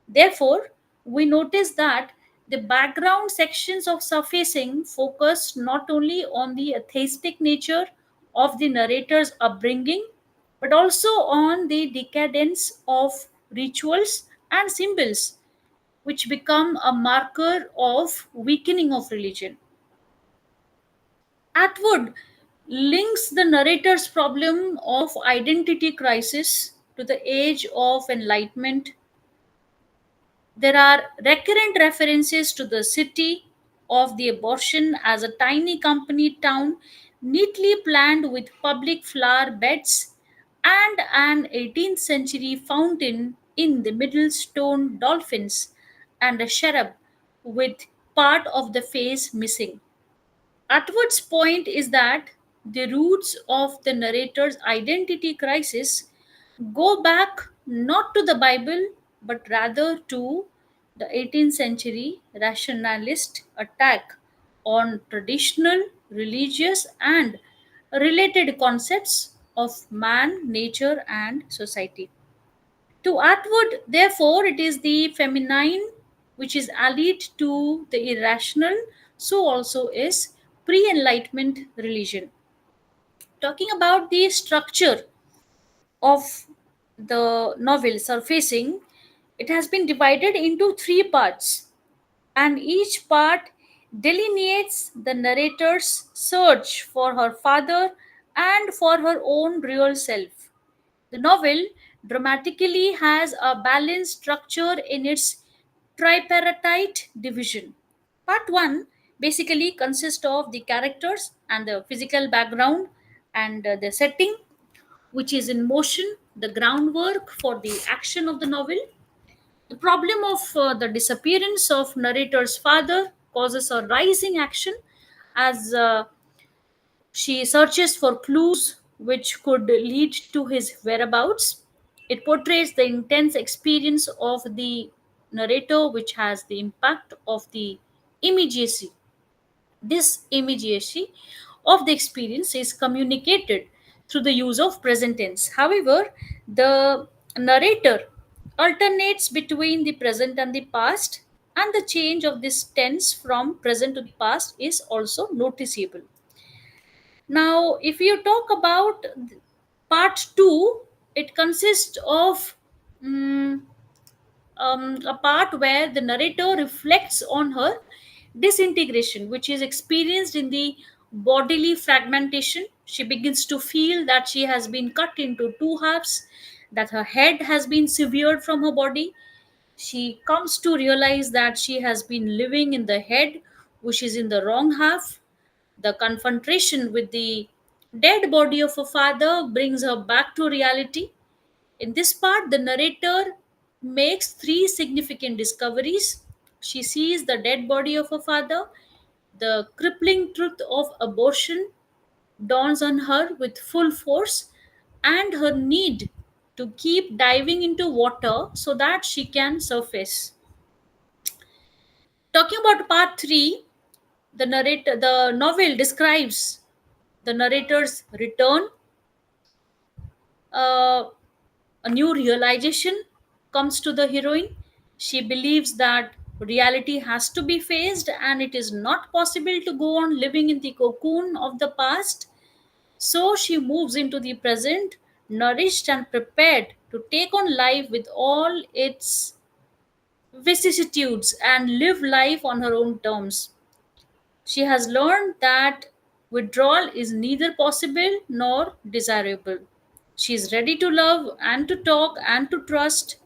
Therefore, we notice that the background sections of Surfacing focus not only on the atheistic nature of the narrator's upbringing, but also on the decadence of rituals and symbols, which become a marker of weakening of religion. Atwood links the narrator's problem of identity crisis to the age of enlightenment. There are recurrent references to the city of the abortion as a tiny company town neatly planned with public flower beds and an 18th century fountain in the middle, stone dolphins, and a cherub with part of the face missing. Atwood's point is that the roots of the narrator's identity crisis go back not to the Bible but rather to the 18th century rationalist attack on traditional, religious, and related concepts of man, nature, and society. To Atwood, therefore, it is the feminine which is allied to the irrational, so also is pre Enlightenment religion. Talking about the structure of the novel Surfacing, it has been divided into three parts, and each part delineates the narrator's search for her father and for her own real self. The novel dramatically has a balanced structure in its tripartite division. Part 1 basically consists of the characters and the physical background and the setting, which is in motion, the groundwork for the action of the novel. The problem of the disappearance of narrator's father causes a rising action as she searches for clues which could lead to his whereabouts. It portrays the intense experience of the narrator, which has the impact of the immediacy. This immediacy of the experience is communicated through the use of present tense. However, the narrator alternates between the present and the past, and the change of this tense from present to the past is also noticeable. Now, if you talk about part 2, it consists of mm, a part where the narrator reflects on her disintegration, which is experienced in the bodily fragmentation. She begins to feel that she has been cut into two halves, that her head has been severed from her body. She comes to realize that she has been living in the head, which is in the wrong half. The confrontation with the dead body of her father brings her back to reality. In this part, the narrator makes three significant discoveries. She sees the dead body of her father, the crippling truth of abortion dawns on her with full force, and her need to keep diving into water so that she can surface. Talking about part 3, the novel describes the narrator's return. Uh, a new realization comes to the heroine. She believes that reality has to be faced and it is not possible to go on living in the cocoon of the past. So she moves into the present, nourished and prepared to take on life with all its vicissitudes and live life on her own terms. She has learned that withdrawal is neither possible nor desirable. She is ready to love and to talk and to trust,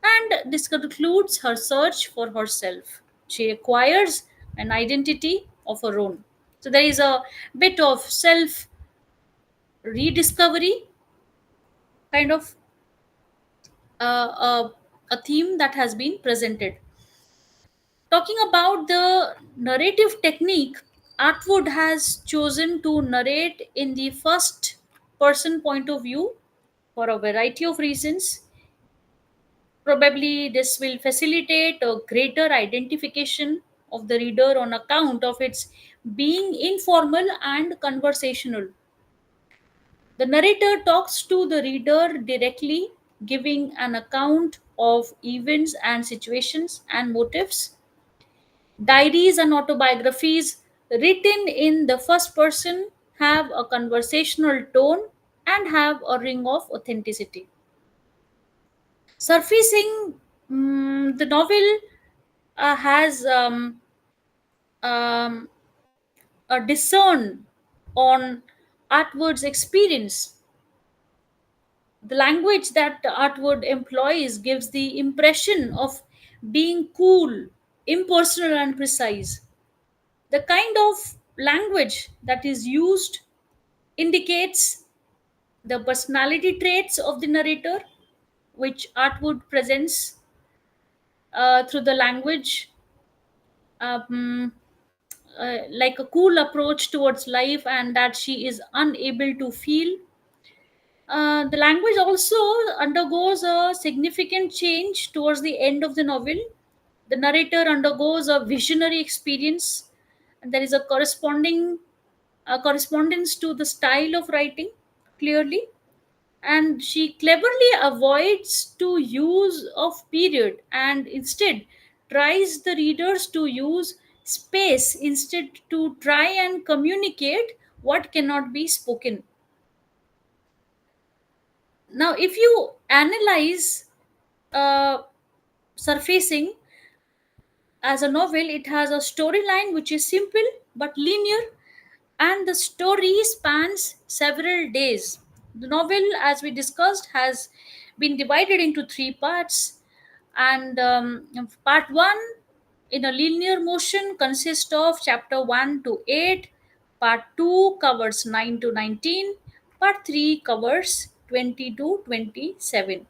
and this concludes her search for herself. She acquires an identity of her own. So there is a bit of self rediscovery, kind of a theme that has been presented. Talking about the narrative technique, Atwood has chosen to narrate in the first person point of view for a variety of reasons. Probably this will facilitate a greater identification of the reader on account of its being informal and conversational. The narrator talks to the reader directly, giving an account of events and situations and motives. Diaries and autobiographies written in the first person have a conversational tone and have a ring of authenticity. Surfacing, the novel has um, a discern on Atwood's experience. The language that Atwood employs gives the impression of being cool, impersonal, and precise. The kind of language that is used indicates the personality traits of the narrator, which Atwood presents through the language, um, like a cool approach towards life, and that she is unable to feel. The language also undergoes a significant change towards the end of the novel. The narrator undergoes a visionary experience, and there is a correspondence to the style of writing, clearly, and she cleverly avoids to use of period and instead tries the readers to use space instead to try and communicate what cannot be spoken. Now if you analyze uh, surfacing as a novel, it has a storyline which is simple but linear, and the story spans several days. The novel, as we discussed, has been divided into three parts, and part one in a linear motion consists of chapter 1 to 8, part 2 covers 9 to 19, part 3 covers 20 to 27.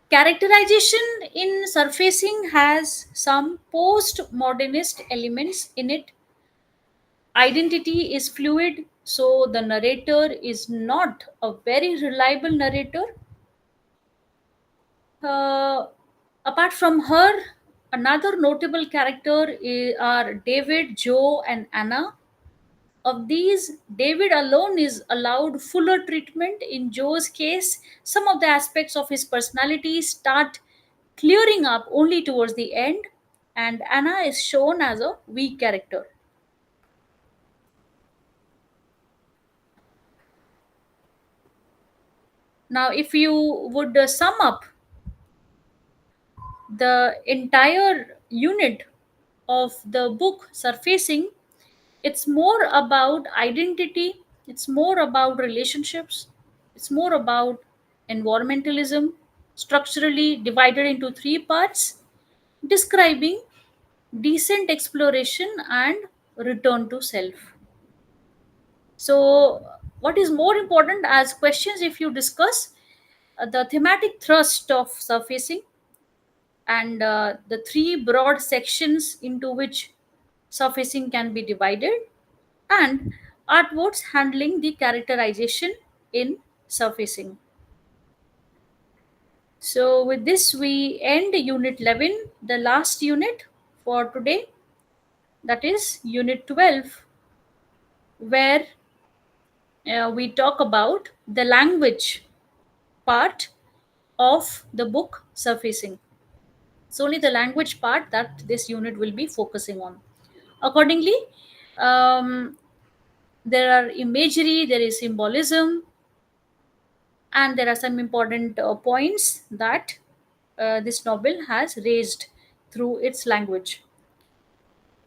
Characterization in surfacing has some postmodernist elements in it. Identity is fluid, so the narrator is not a very reliable narrator. Uh, Apart from her, another notable character are David, Joe, and Anna. Of these, David alone is allowed fuller treatment. In Joe's case, some of the aspects of his personality start clearing up only towards the end, and Anna is shown as a weak character. Now, if you would sum up the entire unit of the book Surfacing, it's more about identity, It's more about relationships, it's more about environmentalism, structurally divided into three parts, describing decent exploration and return to self. So, what is more important as questions if you discuss the thematic thrust of surfacing and the three broad sections into which surfacing can be divided, and artworks handling the characterization in surfacing. So, with this, we end Unit 11, the last unit for today, that is Unit 12, where we talk about the language part of the book Surfacing. It's only the language part that this unit will be focusing on. Accordingly, um, there are imagery, there is symbolism, and there are some important points that this novel has raised through its language.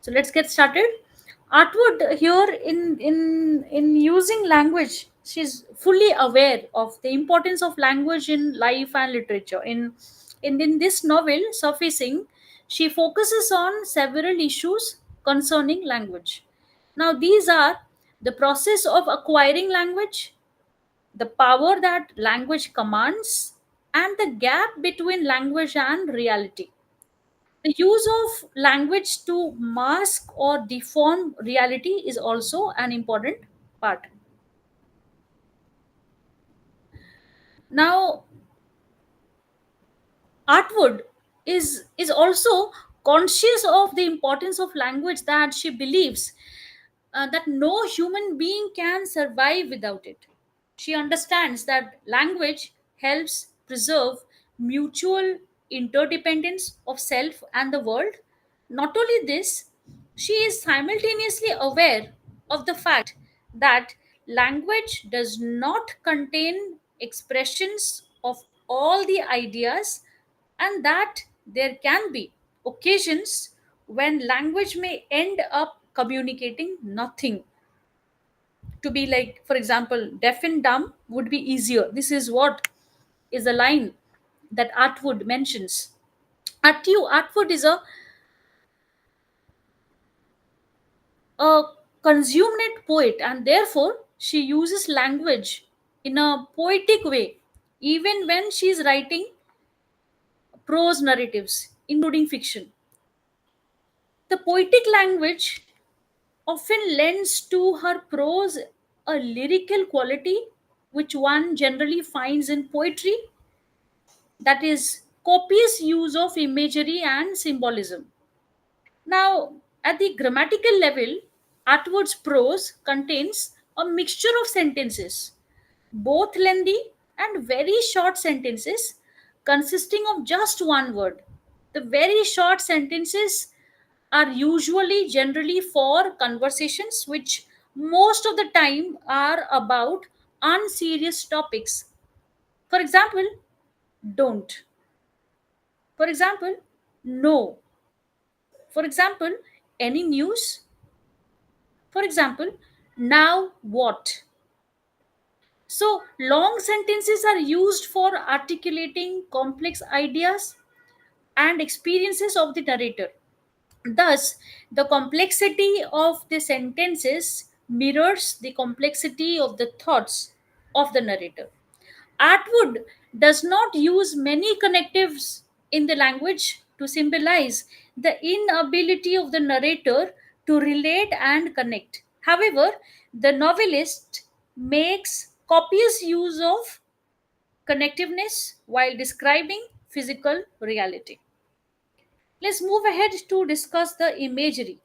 So let's get started. Atwood here in using language, she's fully aware of the importance of language in life and literature. In this novel, Surfacing, she focuses on several issues concerning language. Now, these are the process of acquiring language, the power that language commands, and the gap between language and reality. The use of language to mask or deform reality is also an important part. Now, Atwood is also conscious of the importance of language, that she believes that no human being can survive without it. She understands that language helps preserve mutual interdependence of self and the world. Not only this, she is simultaneously aware of the fact that language does not contain expressions of all the ideas, and that there can be occasions when language may end up communicating nothing. To be like, for example, deaf and dumb would be easier. This is what is a line that Atwood mentions. Atwood is a consummate poet, and therefore she uses language in a poetic way, even when she is writing prose narratives, including fiction. The poetic language often lends to her prose a lyrical quality which one generally finds in poetry, that is, copious use of imagery and symbolism. Now, at the grammatical level, Atwood's prose contains a mixture of sentences, both lengthy and very short sentences consisting of just one word. The very short sentences are usually generally for conversations which most of the time are about unserious topics. For example, don't. For example, no. For example, any news? For example, now what? So, long sentences are used for articulating complex ideas and experiences of the narrator. Thus, the complexity of the sentences mirrors the complexity of the thoughts of the narrator. Atwood does not use many connectives in the language to symbolize the inability of the narrator to relate and connect. However, the novelist makes copious use of connectiveness while describing physical reality. Let's move ahead to discuss the imagery.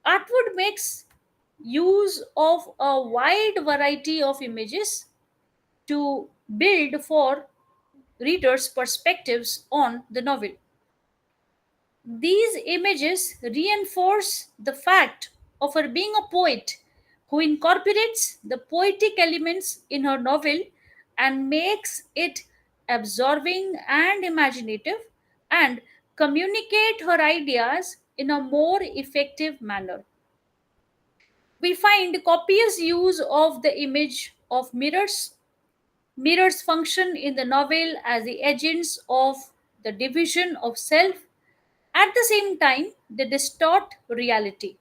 Atwood makes use of a wide variety of images to build for readers' perspectives on the novel. These images reinforce the fact of her being a poet who incorporates the poetic elements in her novel and makes it absorbing and imaginative, and communicate her ideas in a more effective manner. We find copious use of the image of mirrors. Mirrors function in the novel as the agents of the division of self. At the same time, they distort reality.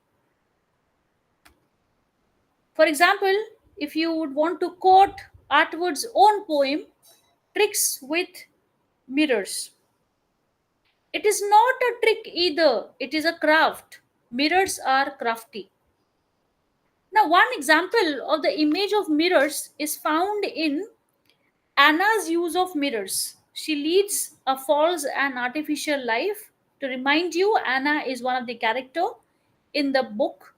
For example, if you would want to quote Atwood's own poem, Tricks with Mirrors, it is not a trick either, it is a craft. Mirrors are crafty. Now, one example of the image of mirrors is found in Anna's use of mirrors. She leads a false and artificial life. To remind you, Anna is one of the character in the book.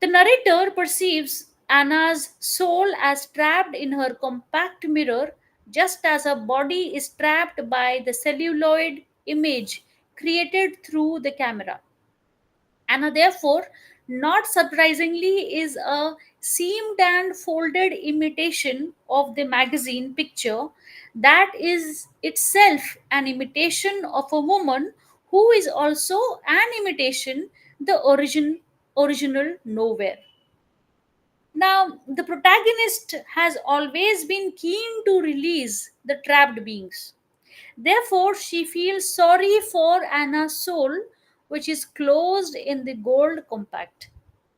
The narrator perceives Anna's soul as trapped in her compact mirror, just as her body is trapped by the celluloid image created through the camera. Anna, therefore, not surprisingly, is a seamed and folded imitation of the magazine picture that is itself an imitation of a woman who is also an imitation, the original nowhere. Now, the protagonist has always been keen to release the trapped beings. Therefore, she feels sorry for Anna's soul, which is closed in the gold compact.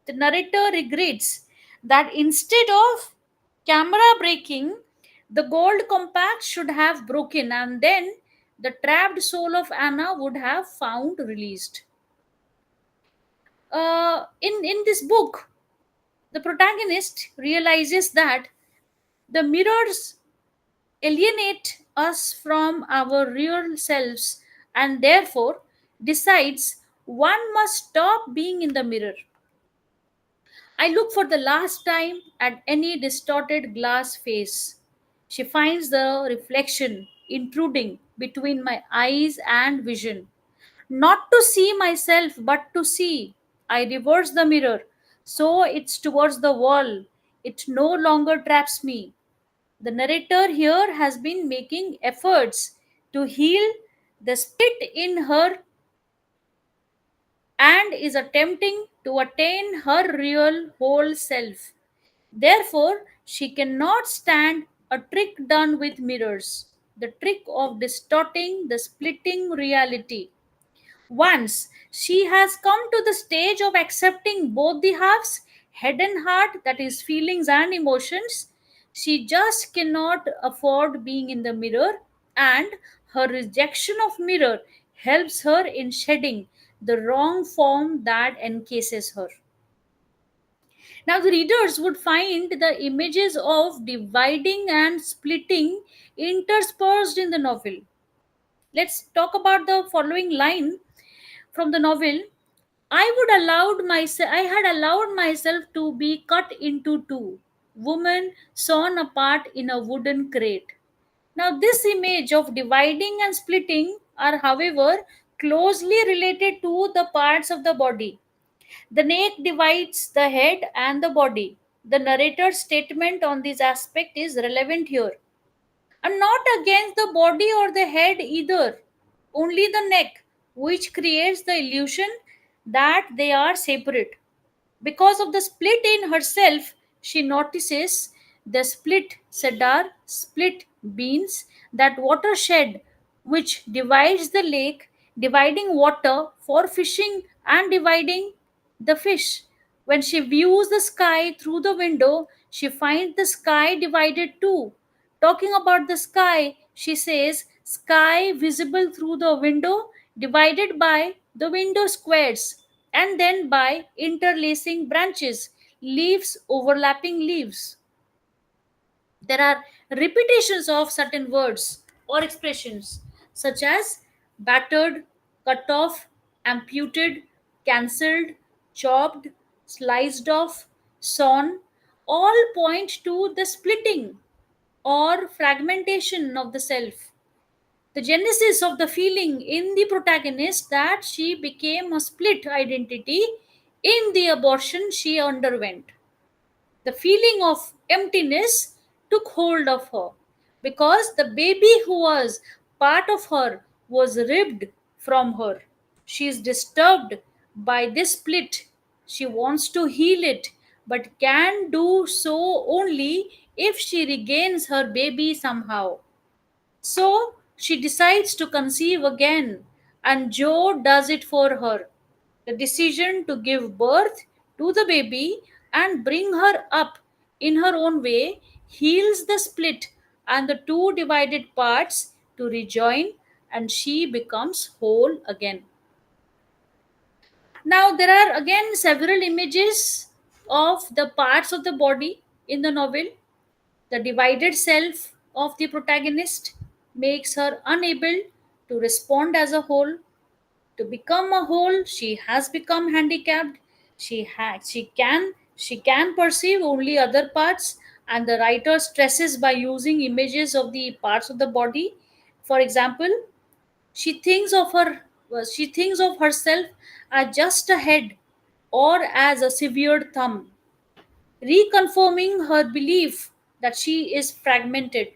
The narrator regrets that instead of camera breaking, the gold compact should have broken, and then the trapped soul of Anna would have found released. In this book, the protagonist realizes that the mirrors alienate us from our real selves and therefore decides one must stop being in the mirror. I look for the last time at any distorted glass face. She finds the reflection intruding between my eyes and vision. Not to see myself, but to see. I reverse the mirror, so it's towards the wall. It no longer traps me. The narrator here has been making efforts to heal the split in her and is attempting to attain her real whole self. Therefore, she cannot stand a trick done with mirrors, the trick of distorting the splitting reality. Once she has come to the stage of accepting both the halves, head and heart, that is, feelings and emotions, she just cannot afford being in the mirror, and her rejection of mirror helps her in shedding the wrong form that encases her. Now, the readers would find the images of dividing and splitting interspersed in the novel. Let's talk about the following line from the novel. I had allowed myself to be cut into two, women sawn apart in a wooden crate. Now, this image of dividing and splitting are, however, closely related to the parts of the body. The neck divides the head and the body. The narrator's statement on this aspect is relevant here. I'm not against the body or the head either, only the neck, which creates the illusion that they are separate. Because of the split in herself, she notices the split cedar, split beans, that watershed which divides the lake, dividing water for fishing and dividing the fish. When she views the sky through the window, she finds the sky divided too. Talking about the sky, she says, sky visible through the window, divided by the window squares, and then by interlacing branches, leaves overlapping leaves. There are repetitions of certain words or expressions such as battered, cut off, amputed, cancelled, chopped, sliced off, sawn, all point to the splitting or fragmentation of the self. The genesis of the feeling in the protagonist that she became a split identity in the abortion she underwent. The feeling of emptiness took hold of her because the baby who was part of her was ripped from her. She is disturbed by this split She wants to heal it, but can do so only if she regains her baby somehow. So she decides to conceive again, and Joe does it for her. The decision to give birth to the baby and bring her up in her own way heals the split and the two divided parts to rejoin, and she becomes whole again. Now, there are again several images of the parts of the body in the novel. The divided self of the protagonist makes her unable to respond as a whole. To become a whole, she has become handicapped. She can perceive only other parts, and the writer stresses by using images of the parts of the body. For example, she thinks of herself as just a head or as a severed thumb, reconfirming her belief that she is fragmented.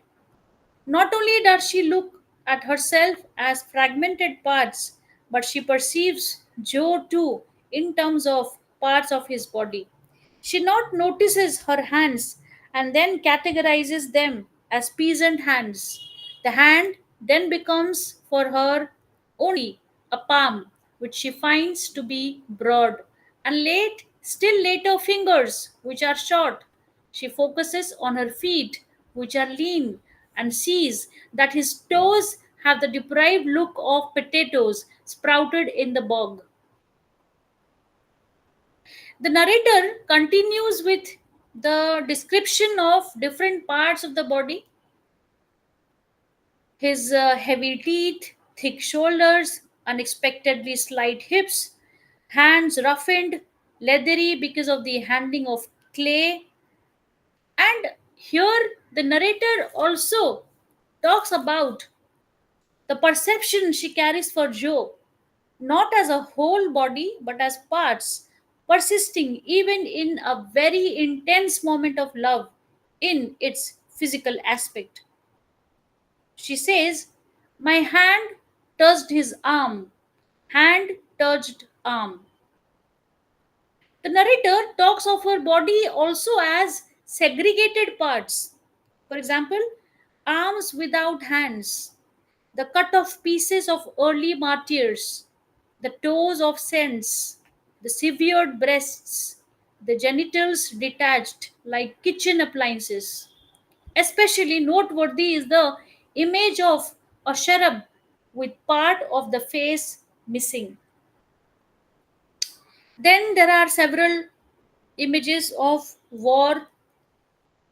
Not only does she look at herself as fragmented parts, but she perceives Joe too in terms of parts of his body. She not notices her hands and then categorizes them as peasant hands. The hand then becomes for her only a palm, which she finds to be broad, and still later fingers, which are short. She focuses on her feet, which are lean, and sees that his toes have the deprived look of potatoes sprouted in the bog. The narrator continues with the description of different parts of the body: his heavy teeth, thick shoulders, unexpectedly slight hips, hands roughened, leathery because of the handling of clay. And here the narrator also talks about the perception she carries for Joe, not as a whole body but as parts, persisting even in a very intense moment of love in its physical aspect. She says, "My hand touched his arm, hand touched arm." The narrator talks of her body also as segregated parts. For example, arms without hands, the cut off pieces of early martyrs, the toes of saints, the severed breasts, the genitals detached like kitchen appliances. Especially noteworthy is the image of a cherub with part of the face missing. Then there are several images of war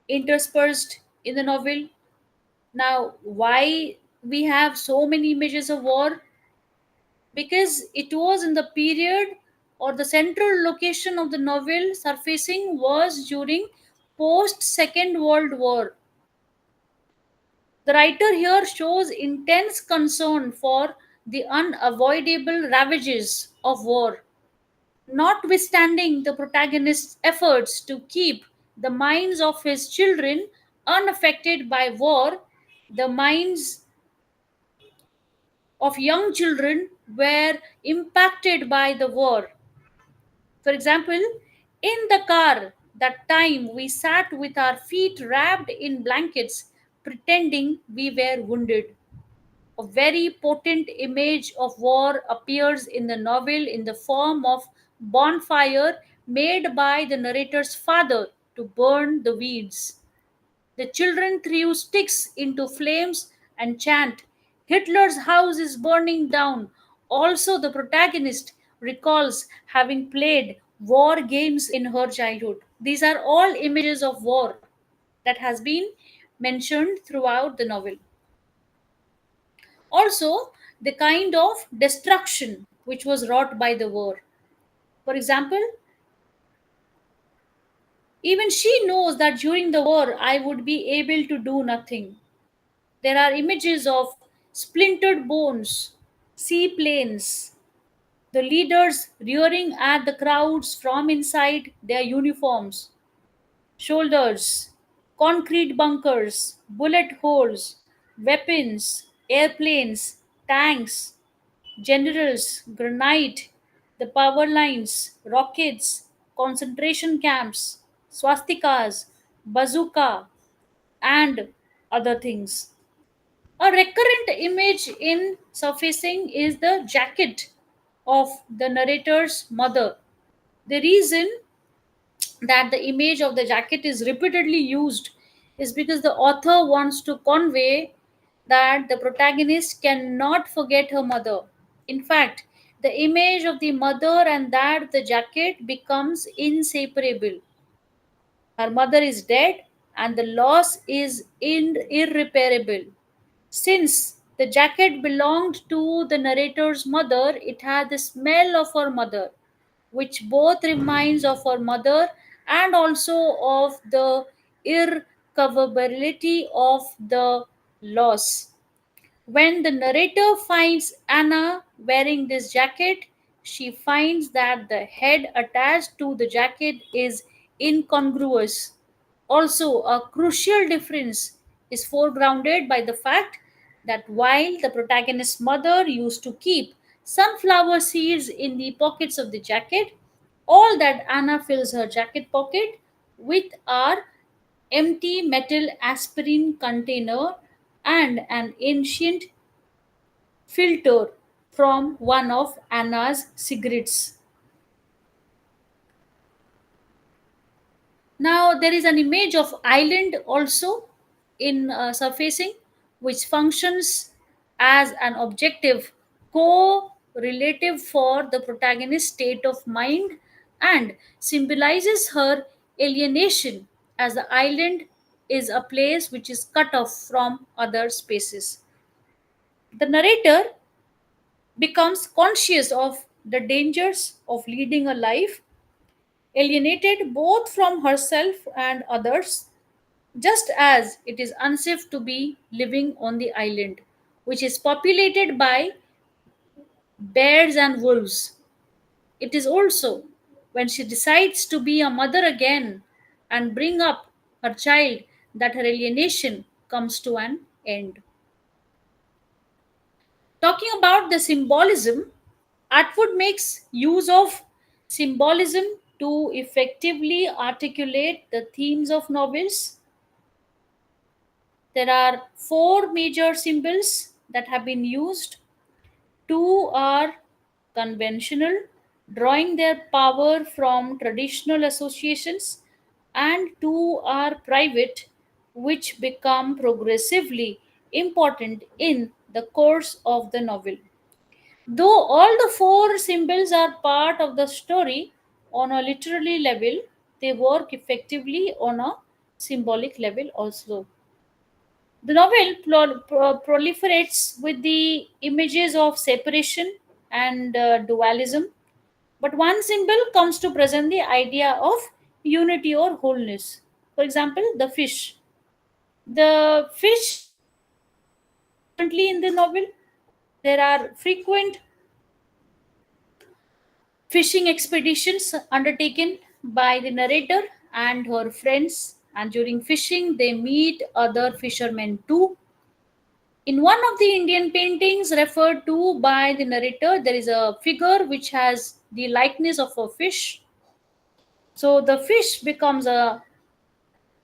interspersed in the novel. Now, why we have so many images of war? Because it was in the period, or the central location of the novel surfacing was during post Second World War. The writer here shows intense concern for the unavoidable ravages of war, notwithstanding the protagonist's efforts to keep the minds of his children unaffected by war. The minds of young children were impacted by the war. For example, in the car, that time we sat with our feet wrapped in blankets, pretending we were wounded. A very potent image of war appears in the novel in the form of bonfire made by the narrator's father to burn the weeds. The children threw sticks into flames and chant, "Hitler's house is burning down." Also, the protagonist recalls having played war games in her childhood. These are all images of war that has been mentioned throughout the novel. Also, the kind of destruction which was wrought by the war. For example, even she knows that during the war I would be able to do nothing. There are images of splintered bones, seaplanes, the leaders rearing at the crowds from inside their uniforms, shoulders, concrete bunkers, bullet holes, weapons, airplanes, tanks, generals, granite, the power lines, rockets, concentration camps, swastikas, bazooka, and other things. A recurrent image in surfacing is the jacket of the narrator's mother. The reason that the image of the jacket is repeatedly used is because the author wants to convey that the protagonist cannot forget her mother. In fact, the image of the mother and that of the jacket becomes inseparable. Her mother is dead and the loss is irreparable. Since the jacket belonged to the narrator's mother, it had the smell of her mother, which both reminds of her mother and also of the irrecoverability of the loss. When the narrator finds Anna wearing this jacket, she finds that the head attached to the jacket is incongruous. Also, a crucial difference is foregrounded by the fact that while the protagonist's mother used to keep sunflower seeds in the pockets of the jacket, all that Anna fills her jacket pocket with are empty metal aspirin container and an ancient filter from one of Anna's cigarettes. Now there is an image of island also in surfacing, which functions as an objective co-relative for the protagonist's state of mind and symbolizes her alienation, as the island is a place which is cut off from other spaces. The narrator becomes conscious of the dangers of leading a life alienated both from herself and others, just as it is unsafe to be living on the island, which is populated by bears and wolves. It is also when she decides to be a mother again and bring up her child that her alienation comes to an end. Talking about the symbolism, Atwood makes use of symbolism to effectively articulate the themes of novels. There are four major symbols that have been used. Two are conventional, drawing their power from traditional associations, and two are private, which become progressively important in the course of the novel. Though all the four symbols are part of the story on a literary level, they work effectively on a symbolic level also. The novel proliferates with the images of separation and dualism, but one symbol comes to present the idea of unity or wholeness. For example, the fish. The fish frequently in the novel. There are frequent fishing expeditions undertaken by the narrator and her friends, and during fishing, they meet other fishermen too. In one of the Indian paintings referred to by the narrator, there is a figure which has the likeness of a fish. So the fish becomes a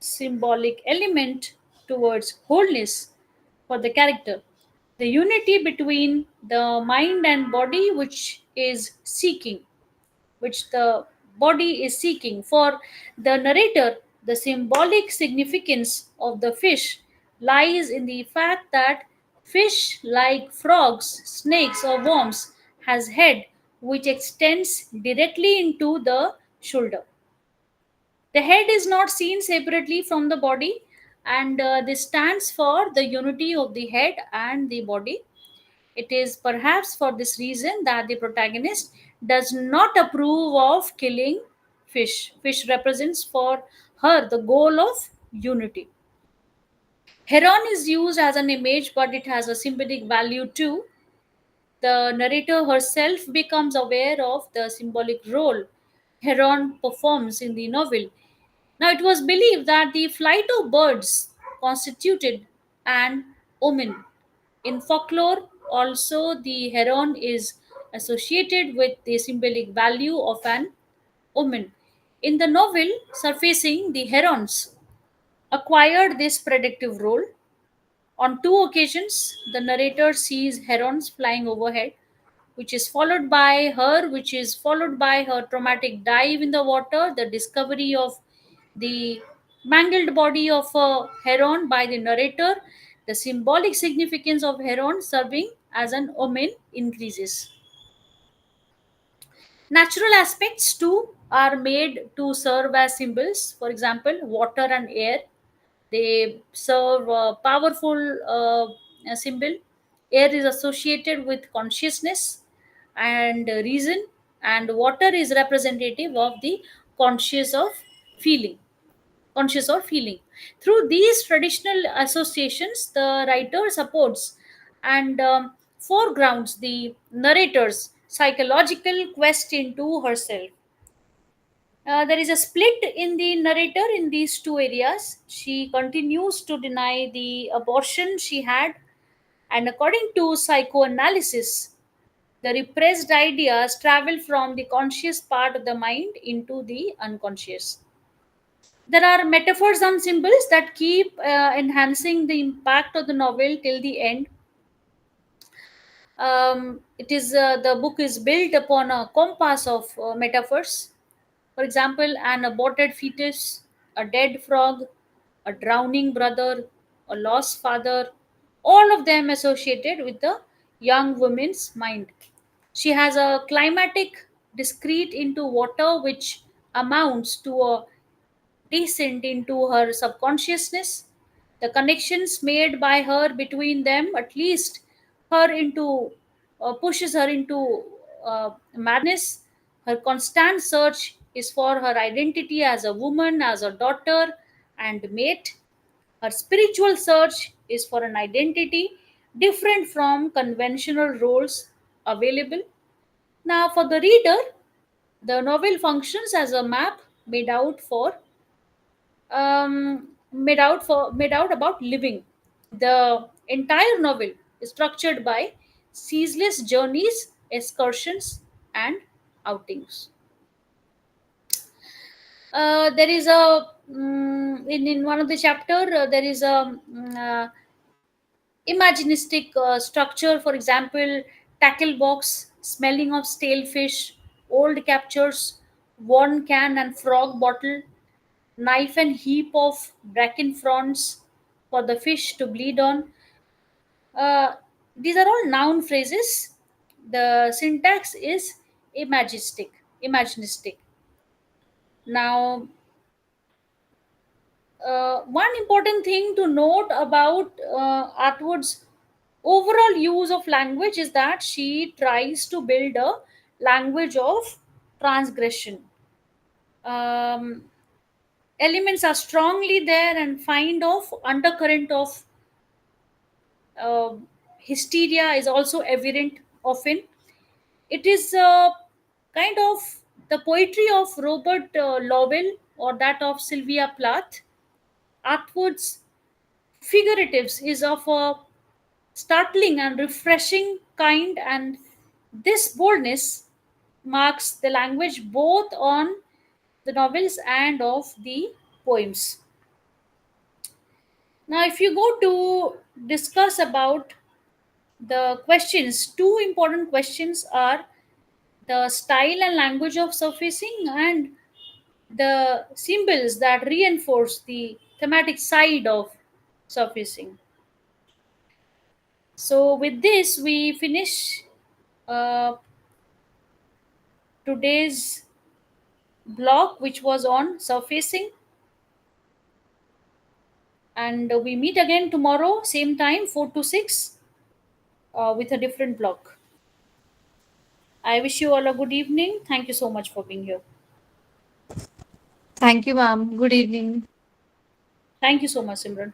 symbolic element towards wholeness for the character. The unity between the mind and body, which the body is seeking. For the narrator, the symbolic significance of the fish lies in the fact that fish, like frogs, snakes, or worms, has head which extends directly into the shoulder. The head is not seen separately from the body, and this stands for the unity of the head and the body. It is perhaps for this reason that the protagonist does not approve of killing fish. Fish represents for her the goal of unity. Heron is used as an image, but it has a symbolic value too. The narrator herself becomes aware of the symbolic role Heron performs in the novel. Now, it was believed that the flight of birds constituted an omen. In folklore, also, the heron is associated with the symbolic value of an omen. In the novel Surfacing, the herons acquired this predictive role. On two occasions, the narrator sees herons flying overhead, which is followed by her traumatic dive in the water, the discovery of the mangled body of a heron by the narrator, the symbolic significance of heron serving as an omen increases. Natural aspects too are made to serve as symbols. For example, water and air, they serve a powerful symbol. Air is associated with consciousness and reason, and water is representative of the conscious of feeling, conscious or feeling. Through these traditional associations, the writer supports and foregrounds the narrator's psychological quest into herself. There is a split in the narrator in these two areas. She continues to deny the abortion she had, and according to psychoanalysis, the repressed ideas travel from the conscious part of the mind into the unconscious. There are metaphors and symbols that keep enhancing the impact of the novel till the end. It is The book is built upon a compass of metaphors. For example, an aborted fetus, a dead frog, a drowning brother, a lost father, all of them associated with the young woman's mind. She has a climatic discrete into water, which amounts to a descent into her subconsciousness. The connections made by her between them, at least her into pushes her into madness. Her constant search is for her identity as a woman, as a daughter and mate. Her spiritual search is for an identity different from conventional roles available. Now, for the reader, the novel functions as a map made out about living. The entire novel is structured by ceaseless journeys, excursions, and outings. There is a in one of the chapter there is a imaginistic structure. For example, tackle box, smelling of stale fish, old captures, worn can and frog bottle, knife and heap of bracken fronds for the fish to bleed on. Uh, these are all noun phrases. The syntax is imaginistic. Now, one important thing to note about Atwood's overall use of language is that she tries to build a language of transgression. Um, Elements are strongly there and find of undercurrent of uh, hysteria is also evident often. It is kind of the poetry of Robert Lowell or that of Sylvia Plath. Atwood's figuratives is of a startling and refreshing kind, and this boldness marks the language both on the novels and of the poems. Now, if you go to discuss about the questions, two important questions are the style and language of surfacing and the symbols that reinforce the thematic side of surfacing. So, with this, we finish uh, today's blog, which was on surfacing, and we meet again tomorrow, same time, 4 to 6, with a different blog. I wish you all a good evening. Thank you so much for being here. Thank you, ma'am. Good evening. Thank you so much, Simran.